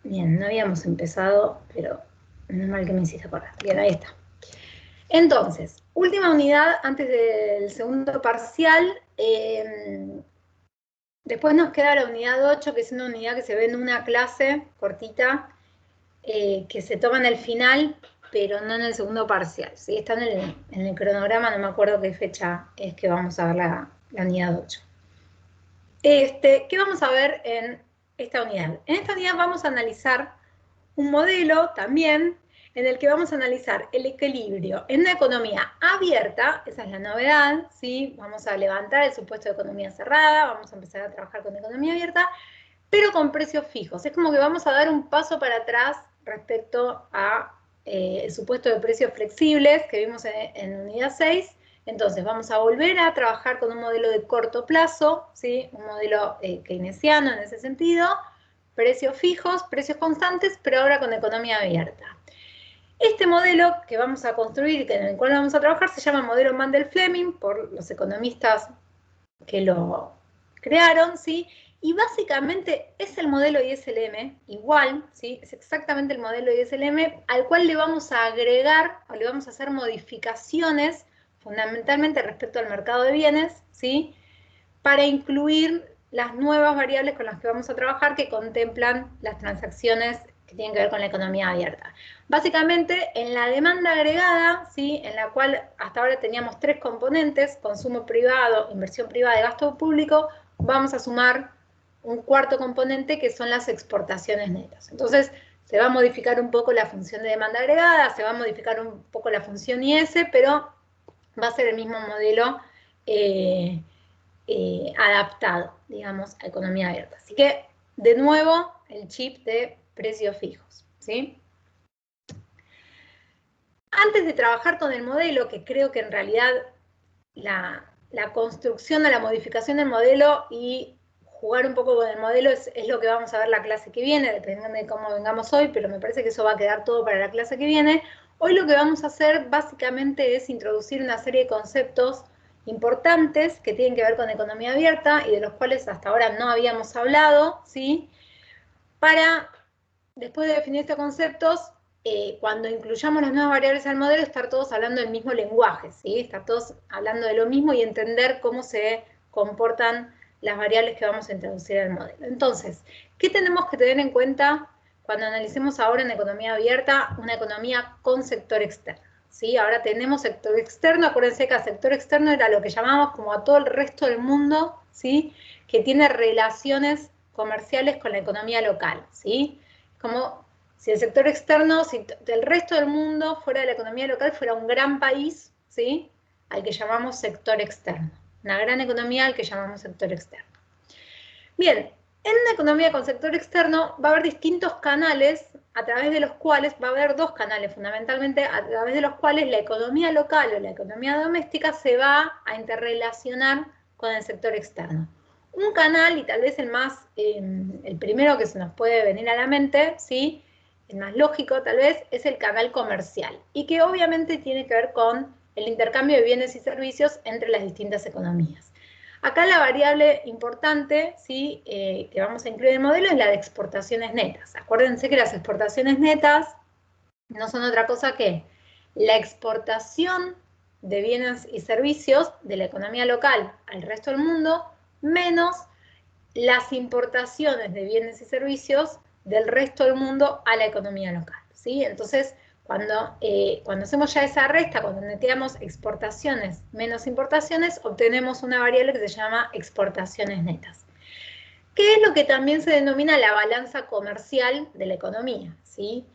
Bien, no habíamos empezado, pero menos mal que me hiciste acordar. Bien, ahí está. Entonces, última unidad antes del segundo parcial. Después nos queda la unidad 8, que es una unidad que se ve en una clase cortita, que se toma en el final, pero no en el segundo parcial. ¿Sí? Está en el cronograma, no me acuerdo qué fecha es que vamos a ver la unidad 8. ¿Qué vamos a ver en esta unidad? En esta unidad vamos a analizar un modelo también en el que vamos a analizar el equilibrio en una economía abierta, esa es la novedad, ¿sí? Vamos a levantar el supuesto de economía cerrada, vamos a empezar a trabajar con economía abierta, pero con precios fijos. Es como que vamos a dar un paso para atrás respecto a el supuesto de precios flexibles que vimos en unidad 6. Entonces vamos a volver a trabajar con un modelo de corto plazo, ¿sí? Un modelo keynesiano en ese sentido, precios fijos, precios constantes, pero ahora con economía abierta. Este modelo que vamos a construir, en el cual vamos a trabajar, se llama modelo Mandel-Fleming, por los economistas que lo crearon, ¿sí? Y básicamente es el modelo ISLM, igual, ¿sí? Es exactamente el modelo ISLM al cual le vamos a agregar, o le vamos a hacer modificaciones, fundamentalmente respecto al mercado de bienes, ¿sí? Para incluir las nuevas variables con las que vamos a trabajar que contemplan las transacciones que tienen que ver con la economía abierta. Básicamente, en la demanda agregada, ¿sí? En la cual hasta ahora teníamos 3 componentes, consumo privado, inversión privada y gasto público, vamos a sumar un cuarto componente que son las exportaciones netas. Entonces, se va a modificar un poco la función de demanda agregada, se va a modificar un poco la función IS, pero va a ser el mismo modelo adaptado, digamos, a economía abierta. Así que, de nuevo, el chip de precios fijos, ¿sí? Antes de trabajar con el modelo, que creo que en realidad la construcción o la modificación del modelo y jugar un poco con el modelo es lo que vamos a ver la clase que viene, dependiendo de cómo vengamos hoy, pero me parece que eso va a quedar todo para la clase que viene. Hoy lo que vamos a hacer básicamente es introducir una serie de conceptos importantes que tienen que ver con economía abierta y de los cuales hasta ahora no habíamos hablado, ¿sí? Para, después de definir estos conceptos, cuando incluyamos las nuevas variables al modelo, estar todos hablando del mismo lenguaje, ¿sí? Estar todos hablando de lo mismo y entender cómo se comportan las variables que vamos a introducir al modelo. Entonces, ¿qué tenemos que tener en cuenta cuando analicemos ahora en economía abierta una economía con sector externo? ¿Sí? Ahora tenemos sector externo, acuérdense que el sector externo era lo que llamamos como a todo el resto del mundo, ¿sí? Que tiene relaciones comerciales con la economía local, ¿sí? Como si el sector externo, si el resto del mundo fuera de la economía local, fuera un gran país, ¿sí? Al que llamamos sector externo. Una gran economía al que llamamos sector externo. Bien, en una economía con sector externo va a haber distintos canales a través de los cuales, va a haber 2 canales fundamentalmente, a través de los cuales la economía local o la economía doméstica se va a interrelacionar con el sector externo. Un canal, y tal vez el primero que se nos puede venir a la mente, ¿sí? El más lógico tal vez, es el canal comercial, y que obviamente tiene que ver con el intercambio de bienes y servicios entre las distintas economías. Acá la variable importante, ¿sí? Que vamos a incluir en el modelo es la de exportaciones netas. Acuérdense que las exportaciones netas no son otra cosa que la exportación de bienes y servicios de la economía local al resto del mundo, menos las importaciones de bienes y servicios del resto del mundo a la economía local, ¿sí? Entonces, cuando hacemos ya esa resta, cuando neteamos exportaciones menos importaciones, obtenemos una variable que se llama exportaciones netas, que es lo que también se denomina la balanza comercial de la economía, ¿sí?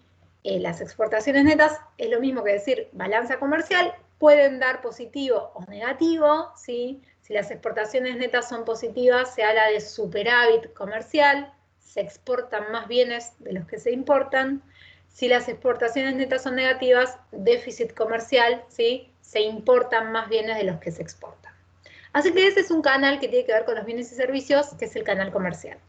Las exportaciones netas es lo mismo que decir balanza comercial, pueden dar positivo o negativo, ¿sí? Si las exportaciones netas son positivas, se habla de superávit comercial, se exportan más bienes de los que se importan. Si las exportaciones netas son negativas, déficit comercial, ¿sí? Se importan más bienes de los que se exportan. Así que ese es un canal que tiene que ver con los bienes y servicios, que es el canal comercial.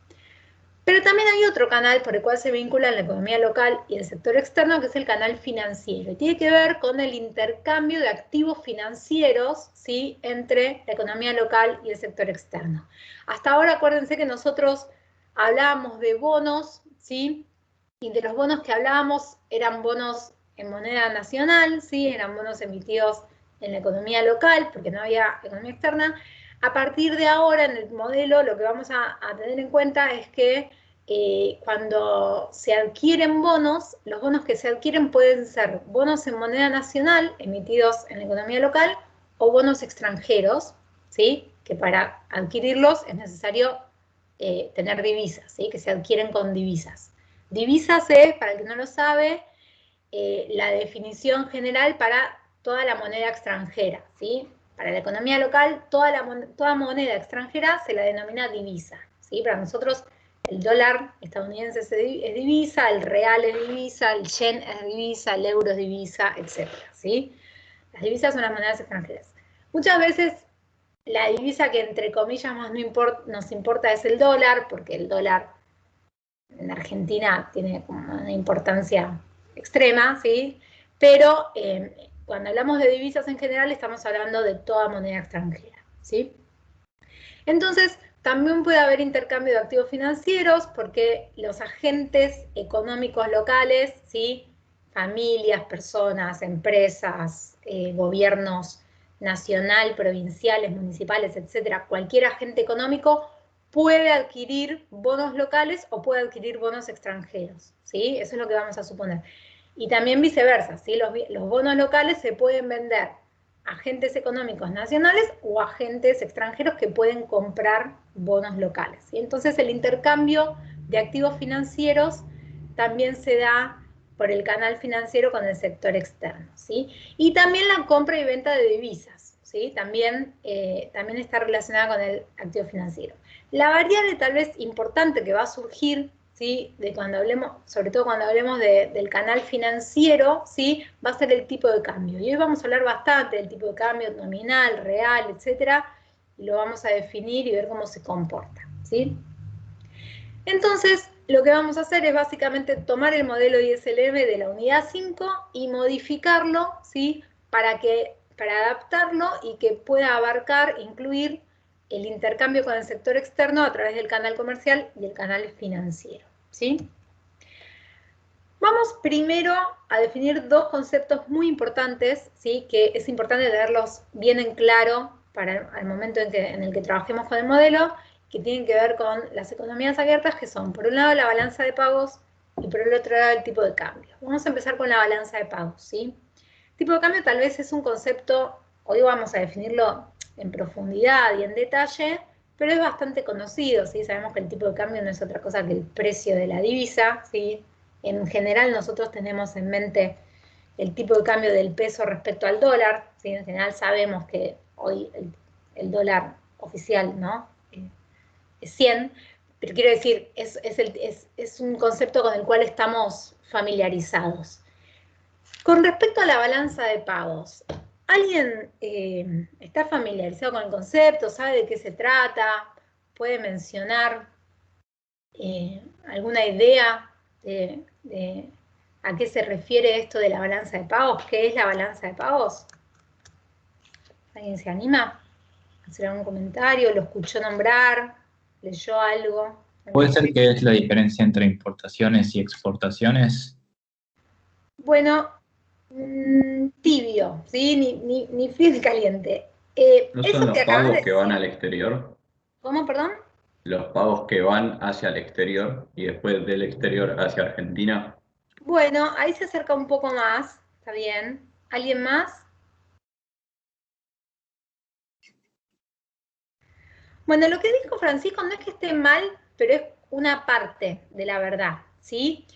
Pero también hay otro canal por el cual se vinculan la economía local y el sector externo, que es el canal financiero. Y tiene que ver con el intercambio de activos financieros, ¿sí? Entre la economía local y el sector externo. Hasta ahora acuérdense que nosotros hablábamos de bonos, ¿sí? Y de los bonos que hablábamos eran bonos en moneda nacional, ¿sí? Eran bonos emitidos en la economía local, porque no había economía externa. A partir de ahora, en el modelo, lo que vamos a tener en cuenta es que cuando se adquieren bonos, los bonos que se adquieren pueden ser bonos en moneda nacional, emitidos en la economía local, o bonos extranjeros, ¿sí? Que para adquirirlos es necesario tener divisas, ¿sí? Que se adquieren con divisas. Divisas es, para el que no lo sabe, la definición general para toda la moneda extranjera, ¿sí? Para la economía local, toda moneda extranjera se la denomina divisa, ¿sí? Para nosotros el dólar estadounidense es divisa, el real es divisa, el yen es divisa, el euro es divisa, etc., ¿sí? Las divisas son las monedas extranjeras. Muchas veces la divisa que entre comillas más nos importa es el dólar, porque el dólar en Argentina tiene una importancia extrema, ¿sí? Pero cuando hablamos de divisas en general estamos hablando de toda moneda extranjera, ¿sí? Entonces, también puede haber intercambio de activos financieros porque los agentes económicos locales, ¿sí? Familias, personas, empresas, gobiernos nacional, provinciales, municipales, etcétera, cualquier agente económico puede adquirir bonos locales o puede adquirir bonos extranjeros, ¿sí? Eso es lo que vamos a suponer. Y también viceversa, ¿sí? Los bonos locales se pueden vender a agentes económicos nacionales o agentes extranjeros que pueden comprar bonos locales, ¿sí? Entonces el intercambio de activos financieros también se da por el canal financiero con el sector externo, ¿sí? Y también la compra y venta de divisas, ¿sí? También está relacionada con el activo financiero. La variable tal vez importante que va a surgir, ¿sí? De cuando hablemos, sobre todo cuando hablemos del canal financiero, ¿sí? Va a ser el tipo de cambio. Y hoy vamos a hablar bastante del tipo de cambio nominal, real, etcétera, y lo vamos a definir y ver cómo se comporta, ¿sí? Entonces, lo que vamos a hacer es básicamente tomar el modelo ISLM de la unidad 5 y modificarlo, ¿sí? Para adaptarlo y que pueda abarcar, incluir el intercambio con el sector externo a través del canal comercial y el canal financiero, ¿sí? Vamos primero a definir dos conceptos muy importantes, ¿sí? Que es importante tenerlos bien en claro para el momento en el que trabajemos con el modelo, que tienen que ver con las economías abiertas, que son, por un lado, la balanza de pagos y por el otro lado, el tipo de cambio. Vamos a empezar con la balanza de pagos, ¿sí? Tipo de cambio tal vez es un concepto, hoy vamos a definirlo en profundidad y en detalle, pero es bastante conocido, ¿sí? Sabemos que el tipo de cambio no es otra cosa que el precio de la divisa, ¿sí? En general nosotros tenemos en mente el tipo de cambio del peso respecto al dólar, ¿sí? En general sabemos que hoy el dólar oficial, ¿no? Es 100, pero quiero decir, es un concepto con el cual estamos familiarizados. Con respecto a la balanza de pagos, ¿alguien está familiarizado con el concepto? ¿Sabe de qué se trata? ¿Puede mencionar alguna idea de a qué se refiere esto de la balanza de pagos? ¿Qué es la balanza de pagos? ¿Alguien se anima a hacer algún comentario? ¿Lo escuchó nombrar? ¿Leyó algo? ¿Puede ser que es la diferencia entre importaciones y exportaciones? Bueno, tibio, ¿sí? Ni frío ni caliente. ¿No son Eso los que acabas pagos de que van decir, al exterior? ¿cómo, perdón? Los pagos que van hacia el exterior y después del exterior hacia Argentina. Bueno, ahí se acerca un poco más, está bien. ¿Alguien más? Bueno, lo que dijo Francisco no es que esté mal, pero es una parte de la verdad, ¿sí?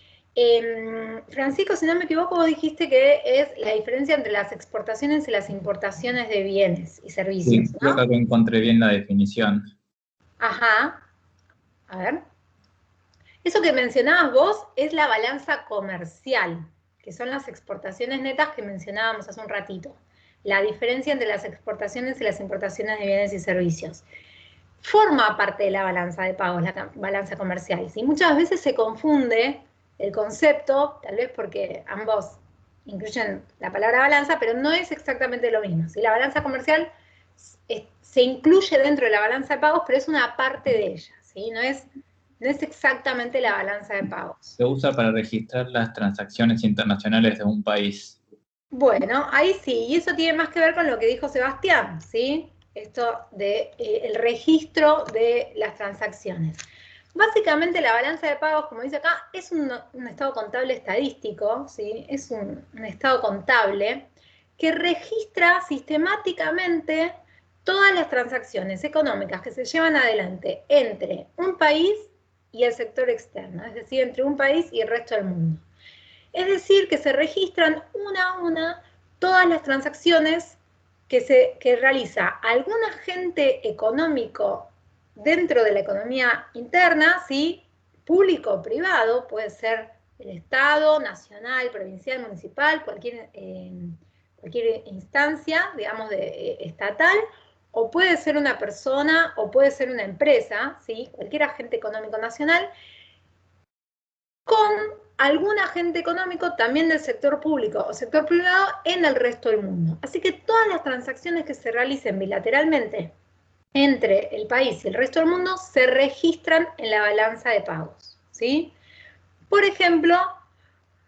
Francisco, si no me equivoco, vos dijiste que es la diferencia entre las exportaciones y las importaciones de bienes y servicios, Sí, creo ¿no? que encontré bien la definición. Ajá, a ver. Eso que mencionabas vos es la balanza comercial, que son las exportaciones netas que mencionábamos hace un ratito. La diferencia entre las exportaciones y las importaciones de bienes y servicios. Forma parte de la balanza de pagos, la balanza comercial. ¿Sí? Muchas veces se confunde el concepto, tal vez porque ambos incluyen la palabra balanza, pero no es exactamente lo mismo. ¿Sí? La balanza comercial se incluye dentro de la balanza de pagos, pero es una parte de ella. ¿Sí? No es no es exactamente la balanza de pagos. Se usa para registrar las transacciones internacionales de un país. Bueno, ahí sí, y eso tiene más que ver con lo que dijo Sebastián, ¿sí? Esto de el registro de las transacciones. Básicamente la balanza de pagos, como dice acá, es un estado contable estadístico, ¿sí? Es un estado contable que registra sistemáticamente todas las transacciones económicas que se llevan adelante entre un país y el sector externo, es decir, entre un país y el resto del mundo. Es decir, que se registran una a una todas las transacciones que realiza algún agente económico dentro de la economía interna, ¿sí? Público o privado, puede ser el Estado, nacional, provincial, municipal, cualquier instancia, digamos, estatal, o puede ser una persona, o puede ser una empresa, ¿sí? Cualquier agente económico nacional, con algún agente económico también del sector público o sector privado en el resto del mundo. Así que todas las transacciones que se realicen bilateralmente entre el país y el resto del mundo se registran en la balanza de pagos, ¿sí? Por ejemplo,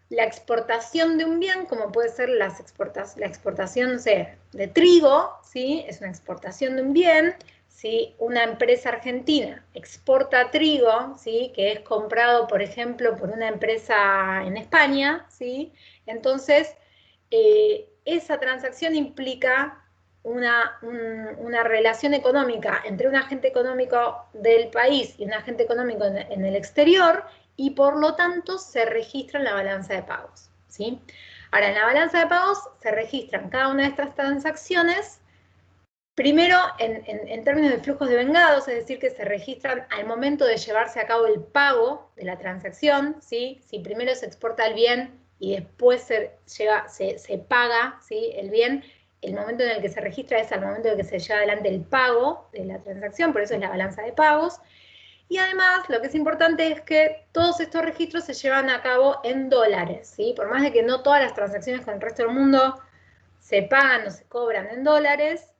la exportación de un bien, como puede ser la exportación, no sé, de trigo, ¿sí? Es una exportación de un bien. Si una empresa argentina exporta trigo, ¿sí? Que es comprado, por ejemplo, por una empresa en España, ¿sí? Entonces, esa transacción implica una relación económica entre un agente económico del país y un agente económico en el exterior, y por lo tanto se registra en la balanza de pagos, ¿sí? Ahora, en la balanza de pagos se registran cada una de estas transacciones, primero en términos de flujos de vengados, es decir, que se registran al momento de llevarse a cabo el pago de la transacción, ¿sí? Si primero se exporta el bien y después se paga, ¿sí? El bien, el momento en el que se registra es al momento en el que se lleva adelante el pago de la transacción, por eso es la balanza de pagos. Y además, lo que es importante es que todos estos registros se llevan a cabo en dólares, ¿sí? Por más de que no todas las transacciones con el resto del mundo se pagan o se cobran en dólares,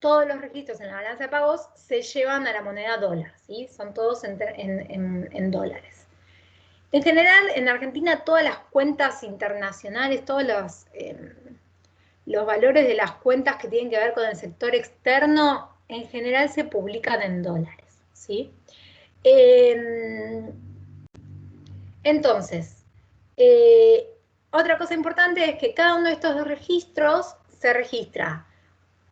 todos los registros en la balanza de pagos se llevan a la moneda dólar, ¿sí? Son todos en dólares. En general, en Argentina, todas las cuentas internacionales, todos los valores de las cuentas que tienen que ver con el sector externo, en general se publican en dólares, ¿sí? Entonces, otra cosa importante es que cada uno de estos dos registros se registra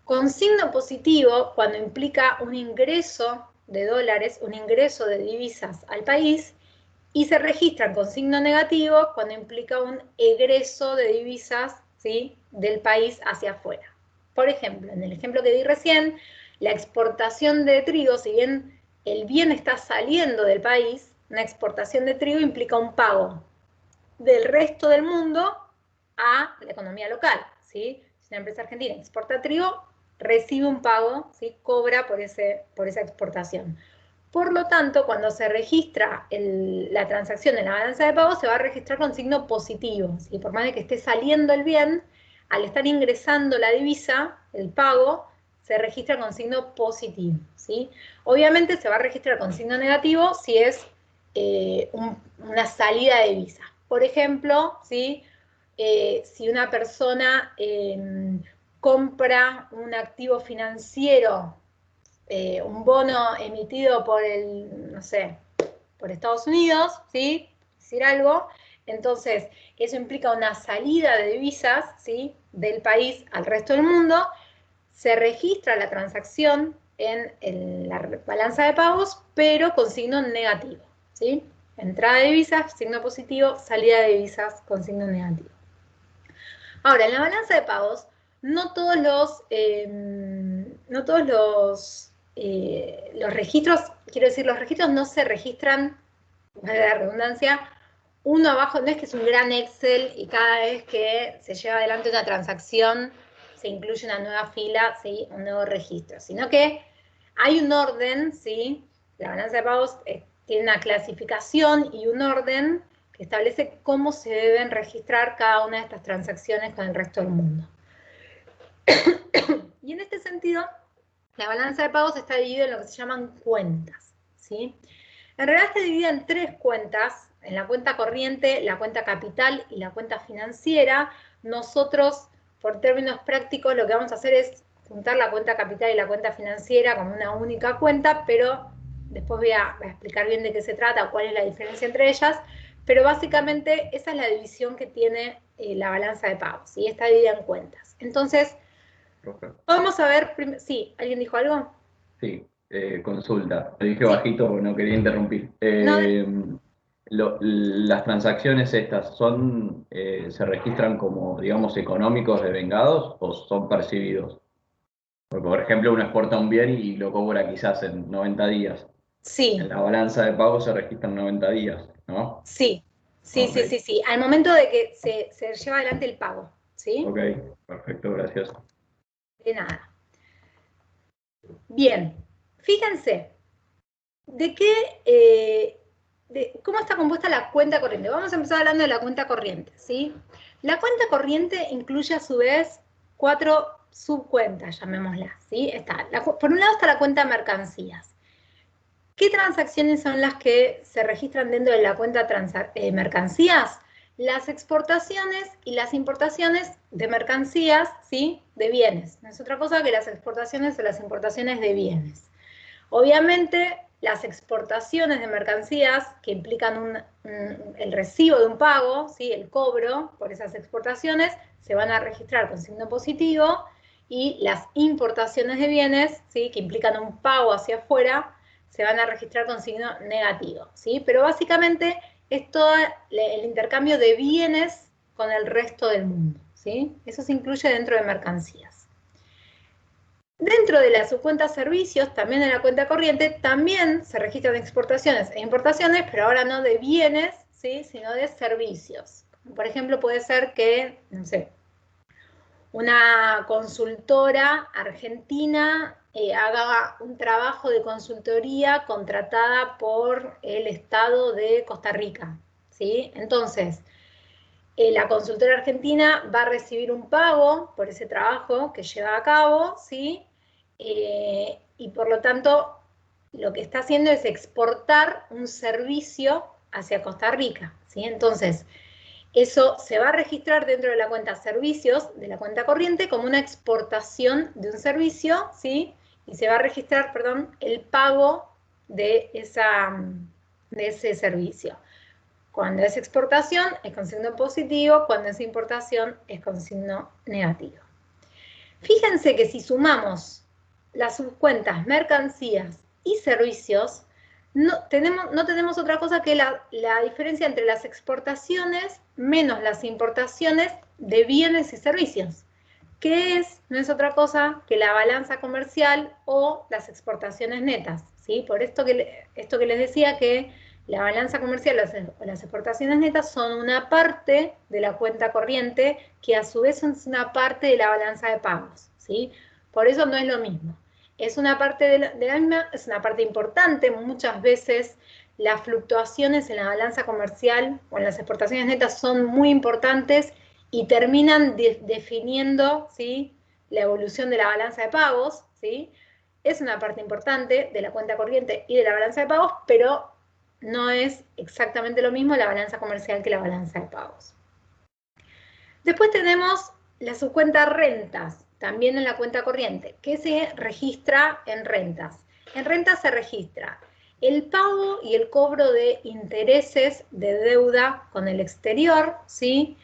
con signo positivo cuando implica un ingreso de dólares, un ingreso de divisas al país, y se registran con signo negativo cuando implica un egreso de divisas, ¿sí? Del país hacia afuera. Por ejemplo, en el ejemplo que di recién, la exportación de trigo, si bien el bien está saliendo del país, una exportación de trigo implica un pago del resto del mundo a la economía local, ¿sí? Si una empresa argentina exporta trigo, recibe un pago, ¿sí? Cobra por esa exportación. Por lo tanto, cuando se registra la transacción en la balanza de pagos, se va a registrar con signo positivo, ¿sí? Por más de que esté saliendo el bien, al estar ingresando la divisa, el pago, se registra con signo positivo, ¿sí? Obviamente se va a registrar con signo negativo si es una salida de divisa. Por ejemplo, ¿sí? Si una persona compra un activo financiero, un bono emitido por no sé, por Estados Unidos, ¿sí? Decir algo, entonces eso implica una salida de divisas, ¿sí? Del país al resto del mundo, se registra la transacción en la balanza de pagos, pero con signo negativo, ¿sí? Entrada de divisas, signo positivo, salida de divisas con signo negativo. Ahora, en la balanza de pagos, no todos los registros, quiero decir, los registros no se registran, vale la redundancia, uno abajo, no es que es un gran Excel y cada vez que se lleva adelante una transacción se incluye una nueva fila, ¿sí? Un nuevo registro, sino que hay un orden, ¿sí? La balanza de pagos tiene una clasificación y un orden que establece cómo se deben registrar cada una de estas transacciones con el resto del mundo. Y en este sentido, la balanza de pagos está dividida en lo que se llaman cuentas, ¿sí? En realidad se divide en 3 cuentas, en la cuenta corriente, la cuenta capital y la cuenta financiera. Nosotros, por términos prácticos, lo que vamos a hacer es juntar la cuenta capital y la cuenta financiera como una única cuenta, pero después voy a explicar bien de qué se trata, cuál es la diferencia entre ellas, pero básicamente esa es la división que tiene la balanza de pagos, ¿sí? Está dividida en cuentas. Entonces, vamos a ver, sí, ¿alguien dijo algo? Sí, consulta. Lo dije Sí. bajito, no quería interrumpir. No. Las transacciones estas son, ¿se registran como, digamos, económicos devengados o son percibidos? Porque, por ejemplo, uno exporta un bien y lo cobra quizás en 90 días. Sí. En la balanza de pago se registran 90 días, ¿no? Sí, Ok, sí. Al momento de que se lleva adelante el pago, ¿sí? ok, perfecto, gracias. De nada. Bien, fíjense, ¿de qué, cómo está compuesta la cuenta corriente? Vamos a empezar hablando de la cuenta corriente, ¿sí? La cuenta corriente incluye a su vez 4 subcuentas, llamémoslas, ¿sí? Por un lado está la cuenta mercancías. ¿Qué transacciones son las que se registran dentro de la cuenta mercancías? Las exportaciones y las importaciones de mercancías, ¿sí? De bienes. No es otra cosa que las exportaciones o las importaciones de bienes. Obviamente, las exportaciones de mercancías que implican el recibo de un pago, ¿sí? El cobro por esas exportaciones, se van a registrar con signo positivo, y las importaciones de bienes, ¿sí? Que implican un pago hacia afuera, se van a registrar con signo negativo, ¿sí? Pero básicamente es todo el intercambio de bienes con el resto del mundo, ¿sí? Eso se incluye dentro de mercancías. Dentro de la subcuenta servicios, también en la cuenta corriente, también se registran exportaciones e importaciones, pero ahora no de bienes, ¿sí? Sino de servicios. Por ejemplo, puede ser que, no sé, una consultora argentina haga un trabajo de consultoría contratada por el Estado de Costa Rica, ¿sí? Entonces, la consultora argentina va a recibir un pago por ese trabajo que lleva a cabo, ¿sí? Y por lo tanto, lo que está haciendo es exportar un servicio hacia Costa Rica, ¿sí? Entonces, eso se va a registrar dentro de la cuenta servicios, de la cuenta corriente, como una exportación de un servicio, ¿sí? Y se va a registrar, perdón, el pago de ese servicio. Cuando es exportación es con signo positivo, cuando es importación es con signo negativo. Fíjense que si sumamos las subcuentas mercancías y servicios, no tenemos otra cosa que la diferencia entre las exportaciones menos las importaciones de bienes y servicios, que no es otra cosa que la balanza comercial o las exportaciones netas, ¿sí? Por esto que les decía, que la balanza comercial o las exportaciones netas son una parte de la cuenta corriente, que a su vez es una parte de la balanza de pagos, ¿sí? Por eso no es lo mismo. Es una parte de la misma, es una parte importante. Muchas veces las fluctuaciones en la balanza comercial o en las exportaciones netas son muy importantes y terminan definiendo, ¿sí? La evolución de la balanza de pagos, ¿sí? Es una parte importante de la cuenta corriente y de la balanza de pagos, pero no es exactamente lo mismo la balanza comercial que la balanza de pagos. Después tenemos la subcuenta rentas, también en la cuenta corriente, que se registra en rentas. En rentas se registra el pago y el cobro de intereses de deuda con el exterior, ¿sí?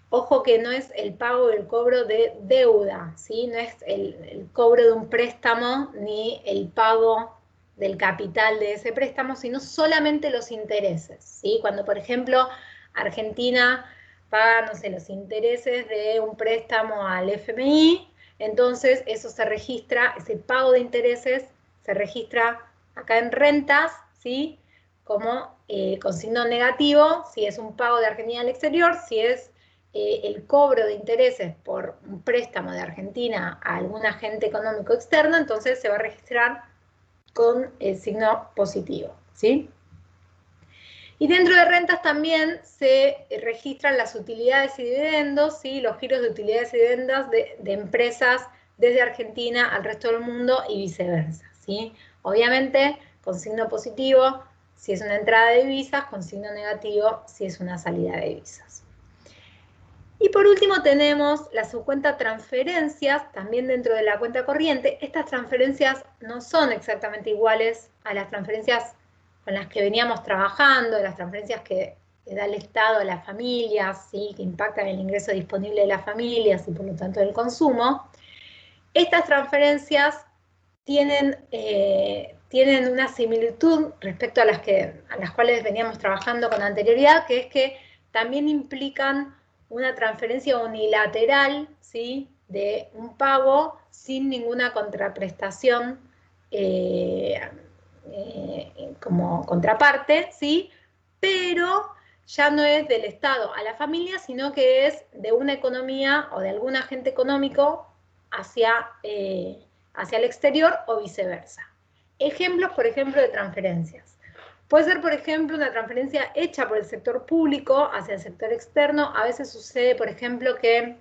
Ojo que no es el pago y el cobro de deuda, ¿sí? No es el cobro de un préstamo ni el pago del capital de ese préstamo, sino solamente los intereses, ¿sí? Cuando, por ejemplo, Argentina paga, no sé, los intereses de un préstamo al FMI, entonces eso se registra, ese pago de intereses se registra acá en rentas, ¿sí? Como con signo negativo, si es un pago de Argentina al exterior, si es el cobro de intereses por un préstamo de Argentina a algún agente económico externo, entonces se va a registrar con el signo positivo, ¿sí? Y dentro de rentas también se registran las utilidades y dividendos, ¿sí? Los giros de utilidades y dividendos de empresas desde Argentina al resto del mundo y viceversa, ¿sí? Obviamente, con signo positivo si es una entrada de divisas, con signo negativo si es una salida de divisas. Y por último tenemos la subcuenta transferencias, también dentro de la cuenta corriente. Estas transferencias no son exactamente iguales a las transferencias con las que veníamos trabajando, las transferencias que da el Estado a las familias, ¿sí? Que impactan el ingreso disponible de las familias y por lo tanto el consumo. Estas transferencias tienen una similitud respecto a las cuales veníamos trabajando con anterioridad, que es que también implican una transferencia unilateral, ¿sí? De un pago sin ninguna contraprestación como contraparte, ¿sí? Pero ya no es del Estado a la familia, sino que es de una economía o de algún agente económico hacia el exterior o viceversa. Ejemplos, por ejemplo, de transferencias. Puede ser, por ejemplo, una transferencia hecha por el sector público hacia el sector externo. A veces sucede, por ejemplo, que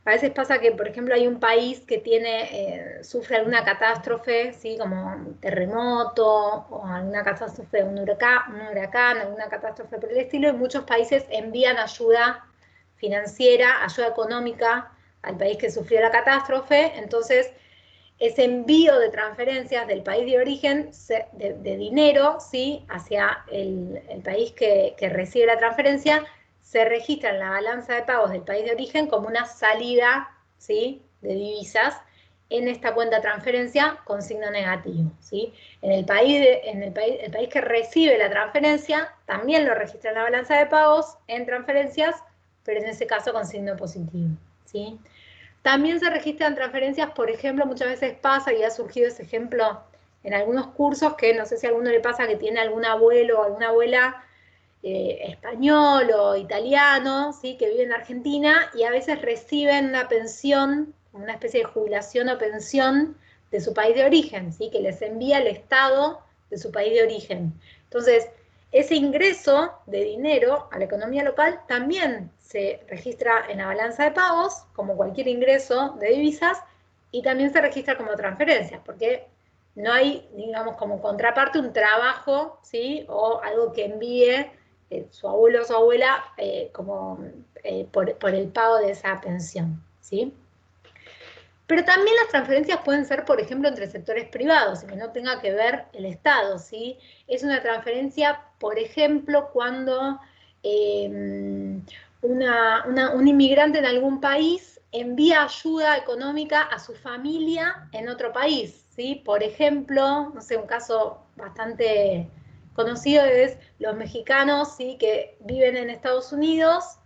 a veces pasa que, por ejemplo, hay un país que sufre alguna catástrofe, ¿sí? Como un terremoto o alguna catástrofe, un huracán, alguna catástrofe por el estilo, y muchos países envían ayuda financiera, ayuda económica al país que sufrió la catástrofe. Entonces, ese envío de transferencias del país de origen, de dinero, ¿sí? Hacia el país que recibe la transferencia, se registra en la balanza de pagos del país de origen como una salida, ¿sí? De divisas en esta cuenta de transferencia con signo negativo, ¿sí? El país que recibe la transferencia también lo registra en la balanza de pagos en transferencias, pero en ese caso con signo positivo, ¿sí? También se registran transferencias, por ejemplo, muchas veces pasa, y ha surgido ese ejemplo en algunos cursos, que no sé si a alguno le pasa que tiene algún abuelo o alguna abuela español o italiano, ¿sí? Que vive en Argentina, y a veces reciben una pensión, una especie de jubilación o pensión de su país de origen, ¿sí? Que les envía el Estado de su país de origen. Entonces, ese ingreso de dinero a la economía local también se registra en la balanza de pagos, como cualquier ingreso de divisas, y también se registra como transferencia, porque no hay, digamos, como contraparte un trabajo, ¿sí? O algo que envíe su abuelo o su abuela por el pago de esa pensión, ¿sí? Pero también las transferencias pueden ser, por ejemplo, entre sectores privados, y que no tenga que ver el Estado, ¿sí? Es una transferencia, por ejemplo, cuando un inmigrante en algún país envía ayuda económica a su familia en otro país, ¿sí? Por ejemplo, no sé, un caso bastante conocido es los mexicanos, ¿sí? Que viven en Estados Unidos,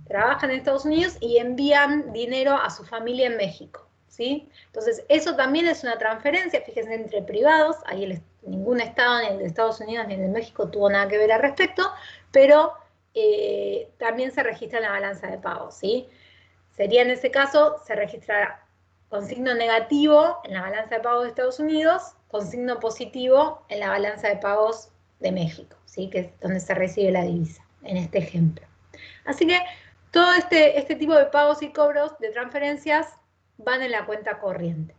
trabajan en Estados Unidos y envían dinero a su familia en México, ¿sí? Entonces, eso también es una transferencia, fíjense, entre privados, ahí ningún Estado, ni el de Estados Unidos ni el de México tuvo nada que ver al respecto, pero también se registra en la balanza de pagos, ¿sí? Sería en ese caso, se registrará con signo negativo en la balanza de pagos de Estados Unidos, con signo positivo en la balanza de pagos de México, ¿sí? Que es donde se recibe la divisa, en este ejemplo. Así que todo este tipo de pagos y cobros de transferencias van en la cuenta corriente,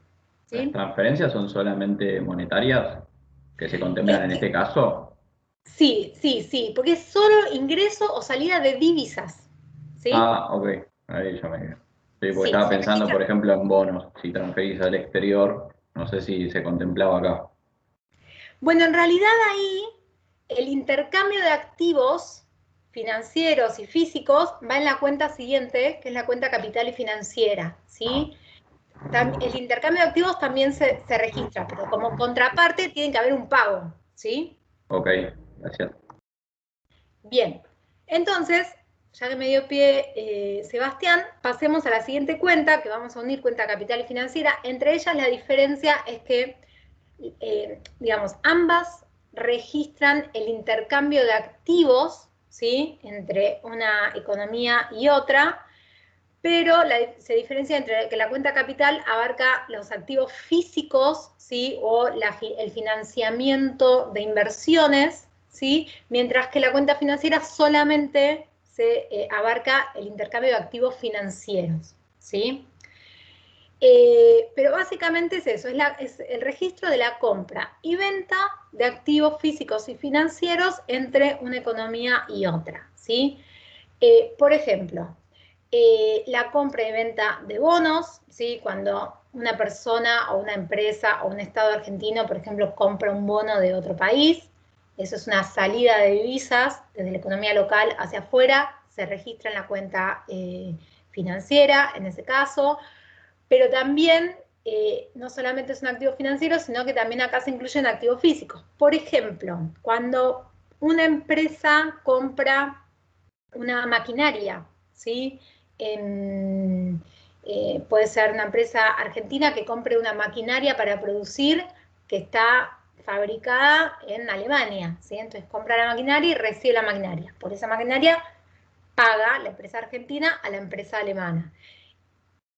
¿sí? ¿Las transferencias son solamente monetarias que se contemplan en este caso? Sí, porque es solo ingreso o salida de divisas, ¿sí? Ah, ok, ahí ya me quedé. Sí, porque Sí, estaba se pensando, registra. por ejemplo, en bonos. Si transferís al exterior, no sé si se contemplaba acá. Bueno, en realidad ahí el intercambio de activos financieros y físicos va en la cuenta siguiente, que es la cuenta capital y financiera, ¿sí? El intercambio de activos también se registra, pero como contraparte tiene que haber un pago, ¿sí? Ok, gracias. Bien, entonces, ya que me dio pie Sebastián, pasemos a la siguiente cuenta, que vamos a unir cuenta capital y financiera. Entre ellas la diferencia es que, digamos, ambas registran el intercambio de activos, ¿sí? Entre una economía y otra, pero se diferencia entre que la cuenta capital abarca los activos físicos, ¿sí? O el financiamiento de inversiones, ¿sí? Mientras que la cuenta financiera solamente se abarca el intercambio de activos financieros, ¿sí? Pero básicamente es eso, es el registro de la compra y venta de activos físicos y financieros entre una economía y otra, ¿sí? Por ejemplo, la compra y venta de bonos, ¿sí? Cuando una persona o una empresa o un Estado argentino, por ejemplo, compra un bono de otro país, eso es una salida de divisas desde la economía local hacia afuera, se registra en la cuenta financiera, en ese caso, pero también no solamente es un activo financiero, sino que también acá se incluyen activos físicos. Por ejemplo, cuando una empresa compra una maquinaria, ¿sí? Puede ser una empresa argentina que compre una maquinaria para producir que está fabricada en Alemania, ¿sí? Entonces compra la maquinaria y recibe la maquinaria. Por esa maquinaria paga la empresa argentina a la empresa alemana.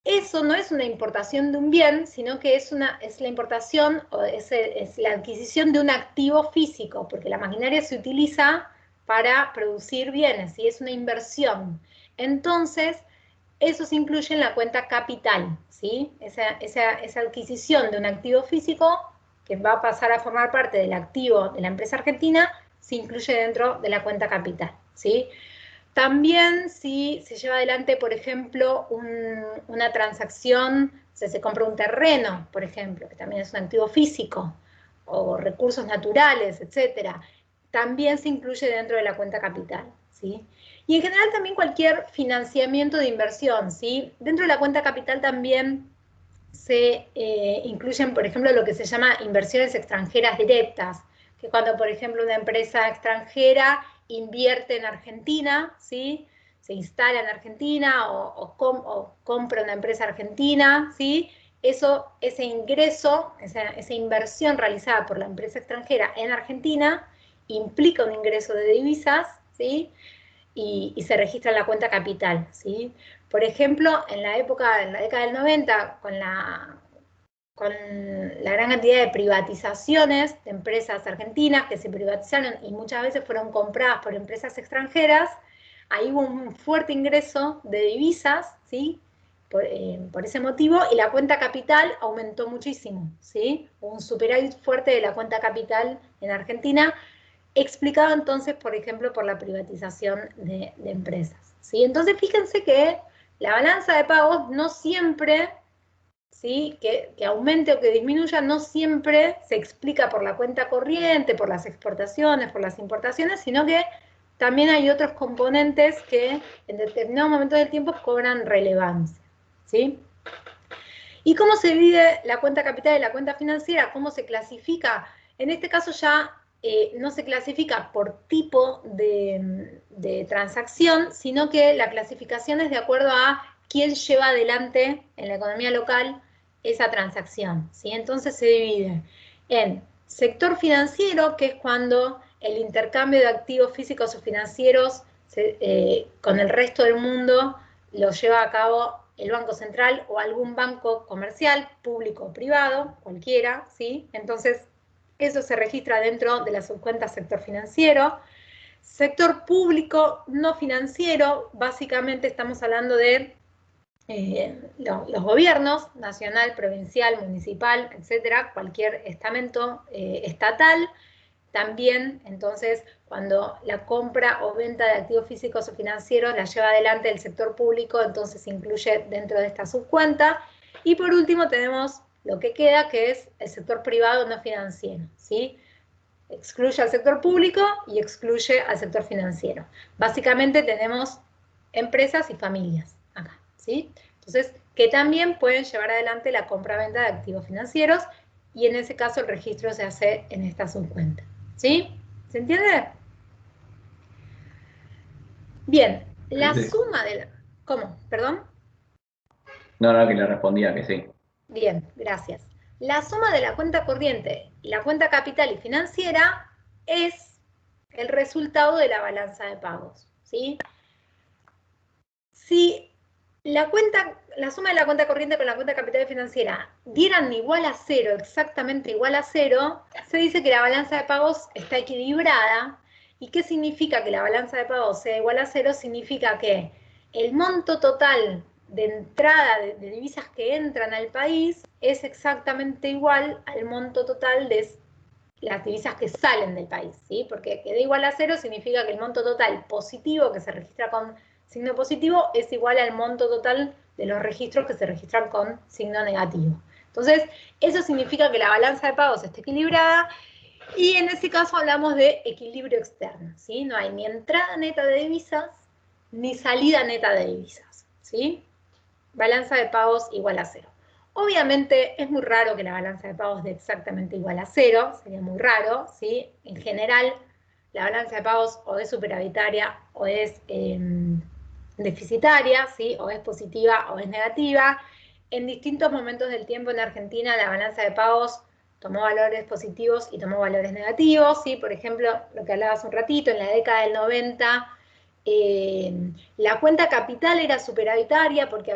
Eso no es una importación de un bien, sino que es la importación o es la adquisición de un activo físico, porque la maquinaria se utiliza para producir bienes y es una inversión. Entonces, eso se incluye en la cuenta capital, ¿sí? Esa adquisición de un activo físico que va a pasar a formar parte del activo de la empresa argentina, se incluye dentro de la cuenta capital, ¿sí? También si se lleva adelante, por ejemplo, una transacción, se compra un terreno, por ejemplo, que también es un activo físico, o recursos naturales, etcétera, también se incluye dentro de la cuenta capital, ¿sí? Y en general también cualquier financiamiento de inversión, ¿sí? Dentro de la cuenta capital también se incluyen, por ejemplo, lo que se llama inversiones extranjeras directas, que cuando, por ejemplo, una empresa extranjera invierte en Argentina, ¿sí? Se instala en Argentina o compra una empresa argentina, ¿sí? Ese ingreso, esa inversión realizada por la empresa extranjera en Argentina implica un ingreso de divisas, ¿sí? Y se registra en la cuenta capital, ¿sí? Por ejemplo, en la década del 90, con la gran cantidad de privatizaciones de empresas argentinas que se privatizaron y muchas veces fueron compradas por empresas extranjeras, ahí hubo un fuerte ingreso de divisas, ¿sí? Por ese motivo, y la cuenta capital aumentó muchísimo, ¿sí? Hubo un superávit fuerte de la cuenta capital en Argentina, explicado entonces, por ejemplo, por la privatización de empresas, ¿sí? Entonces, fíjense que la balanza de pagos no siempre, ¿sí? Que aumente o que disminuya, no siempre se explica por la cuenta corriente, por las exportaciones, por las importaciones, sino que también hay otros componentes que en determinados momentos del tiempo cobran relevancia, ¿sí? ¿Y cómo se divide la cuenta capital y la cuenta financiera? ¿Cómo se clasifica? En este caso ya no se clasifica por tipo de transacción, sino que la clasificación es de acuerdo a quién lleva adelante en la economía local esa transacción, ¿sí? Entonces se divide en sector financiero, que es cuando el intercambio de activos físicos o financieros con el resto del mundo lo lleva a cabo el Banco Central o algún banco comercial, público o privado, cualquiera, ¿sí? Entonces, eso se registra dentro de la subcuenta sector financiero. Sector público no financiero, básicamente estamos hablando de los gobiernos, nacional, provincial, municipal, etcétera, cualquier estamento estatal. También, entonces, cuando la compra o venta de activos físicos o financieros la lleva adelante el sector público, entonces se incluye dentro de esta subcuenta. Y por último tenemos lo que queda, que es el sector privado no financiero, ¿sí? Excluye al sector público y excluye al sector financiero. Básicamente tenemos empresas y familias acá, ¿sí? Entonces, que también pueden llevar adelante la compra-venta de activos financieros y en ese caso el registro se hace en esta subcuenta, ¿sí? ¿Se entiende? Bien, la Sí. suma de la... ¿Cómo? ¿Perdón? No, no, que le respondía que sí. Bien, gracias. La suma de la cuenta corriente y la cuenta capital y financiera es el resultado de la balanza de pagos, ¿sí? Si la suma de la cuenta corriente con la cuenta capital y financiera dieran igual a cero, exactamente igual a cero, se dice que la balanza de pagos está equilibrada. ¿Y qué significa que la balanza de pagos sea igual a cero? Significa que el monto total de entrada de divisas que entran al país es exactamente igual al monto total de las divisas que salen del país, ¿sí? Porque que dé igual a 0 significa que el monto total positivo que se registra con signo positivo es igual al monto total de los registros que se registran con signo negativo. Entonces, eso significa que la balanza de pagos está equilibrada y en ese caso hablamos de equilibrio externo, ¿sí? No hay ni entrada neta de divisas ni salida neta de divisas, ¿sí? Balanza de pagos igual a 0. Obviamente es muy raro que la balanza de pagos dé exactamente igual a 0, sería muy raro, ¿sí? En general, la balanza de pagos o es superavitaria o es deficitaria, ¿sí? O es positiva o es negativa. En distintos momentos del tiempo en Argentina la balanza de pagos tomó valores positivos y tomó valores negativos, ¿sí? Por ejemplo, lo que hablabas un ratito, en la década del 90, la cuenta capital era superavitaria porque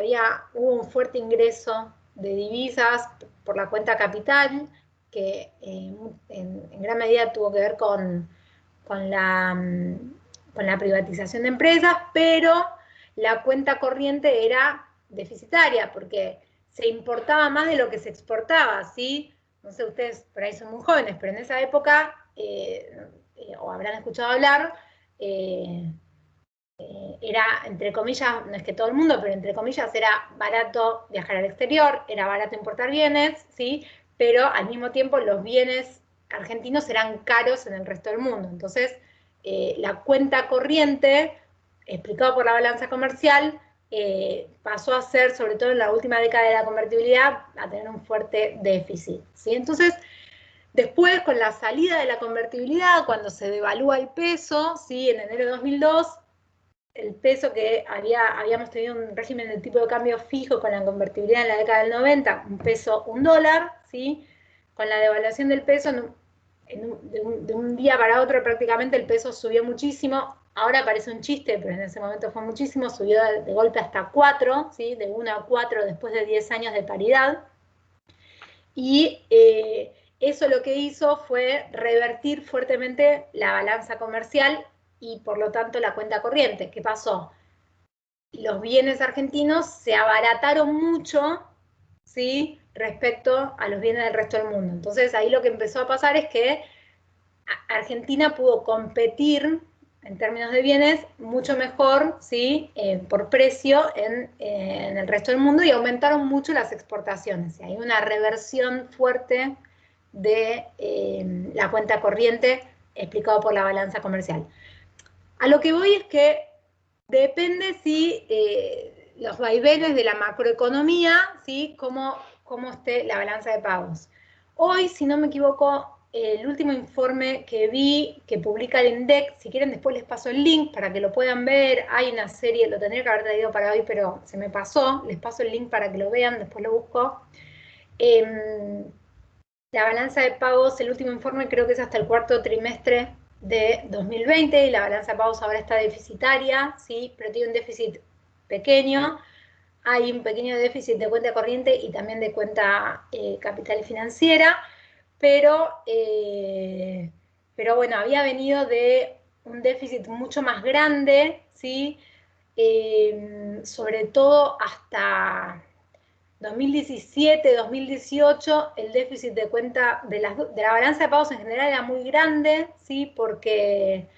hubo un fuerte ingreso de divisas por la cuenta capital, que en gran medida tuvo que ver con la privatización de empresas, pero la cuenta corriente era deficitaria porque se importaba más de lo que se exportaba, ¿sí? No sé, ustedes por ahí son muy jóvenes, pero en esa época, o habrán escuchado hablar, era, entre comillas, no es que todo el mundo, pero entre comillas era barato viajar al exterior, era barato importar bienes, ¿sí? Pero al mismo tiempo los bienes argentinos eran caros en el resto del mundo. Entonces, la cuenta corriente, explicado por la balanza comercial, pasó a ser, sobre todo en la última década de la convertibilidad, a tener un fuerte déficit, ¿sí? Entonces, después, con la salida de la convertibilidad, cuando se devalúa el peso, ¿sí? En enero de 2002, el peso que habíamos tenido un régimen de tipo de cambio fijo con la convertibilidad en la década del 90, un peso, un dólar, ¿sí? Con la devaluación del peso, de un día para otro prácticamente el peso subió muchísimo, ahora parece un chiste, pero en ese momento fue muchísimo, subió de golpe hasta 4, ¿sí? De 1 a 4 después de 10 años de paridad, y eso lo que hizo fue revertir fuertemente la balanza comercial y por lo tanto la cuenta corriente. ¿Qué pasó? Los bienes argentinos se abarataron mucho, ¿sí? Respecto a los bienes del resto del mundo. Entonces ahí lo que empezó a pasar es que Argentina pudo competir en términos de bienes mucho mejor, ¿sí? Por precio en el resto del mundo y aumentaron mucho las exportaciones. Y hay una reversión fuerte de la cuenta corriente explicado por la balanza comercial. A lo que voy es que depende si los vaivenes de la macroeconomía, ¿sí? Cómo esté la balanza de pagos. Hoy, si no me equivoco, el último informe que vi, que publica el INDEC, si quieren después les paso el link para que lo puedan ver, hay una serie, lo tendría que haber traído para hoy, pero se me pasó, les paso el link para que lo vean, después lo busco. La balanza de pagos, el último informe creo que es hasta el cuarto trimestre de 2020 y la balanza de pagos ahora está deficitaria, ¿sí? Pero tiene un déficit pequeño. Hay un pequeño déficit de cuenta corriente y también de cuenta capital financiera, pero bueno, había venido de un déficit mucho más grande, ¿sí? Sobre todo hasta 2017, 2018, el déficit de cuenta de la balanza de pagos en general era muy grande, ¿sí? Porque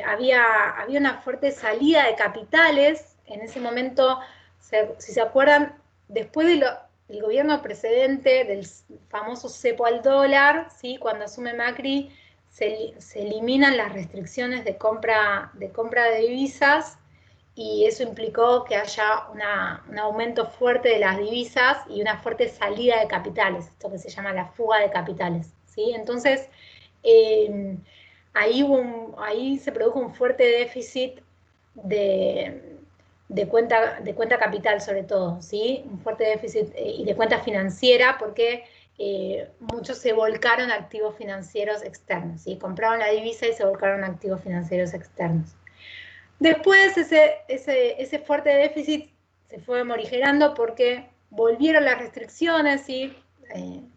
había una fuerte salida de capitales. En ese momento, si se acuerdan, después del gobierno precedente, del famoso cepo al dólar, ¿sí? Cuando asume Macri, se eliminan las restricciones de compra de divisas, y eso implicó que haya un aumento fuerte de las divisas y una fuerte salida de capitales, esto que se llama la fuga de capitales, ¿sí? Entonces, ahí se produjo un fuerte déficit de cuenta capital sobre todo, ¿sí? Un fuerte déficit y de cuenta financiera porque muchos se volcaron a activos financieros externos, ¿sí? Compraron la divisa y se volcaron a activos financieros externos. Después ese fuerte déficit se fue morigerando porque volvieron las restricciones, ¿sí?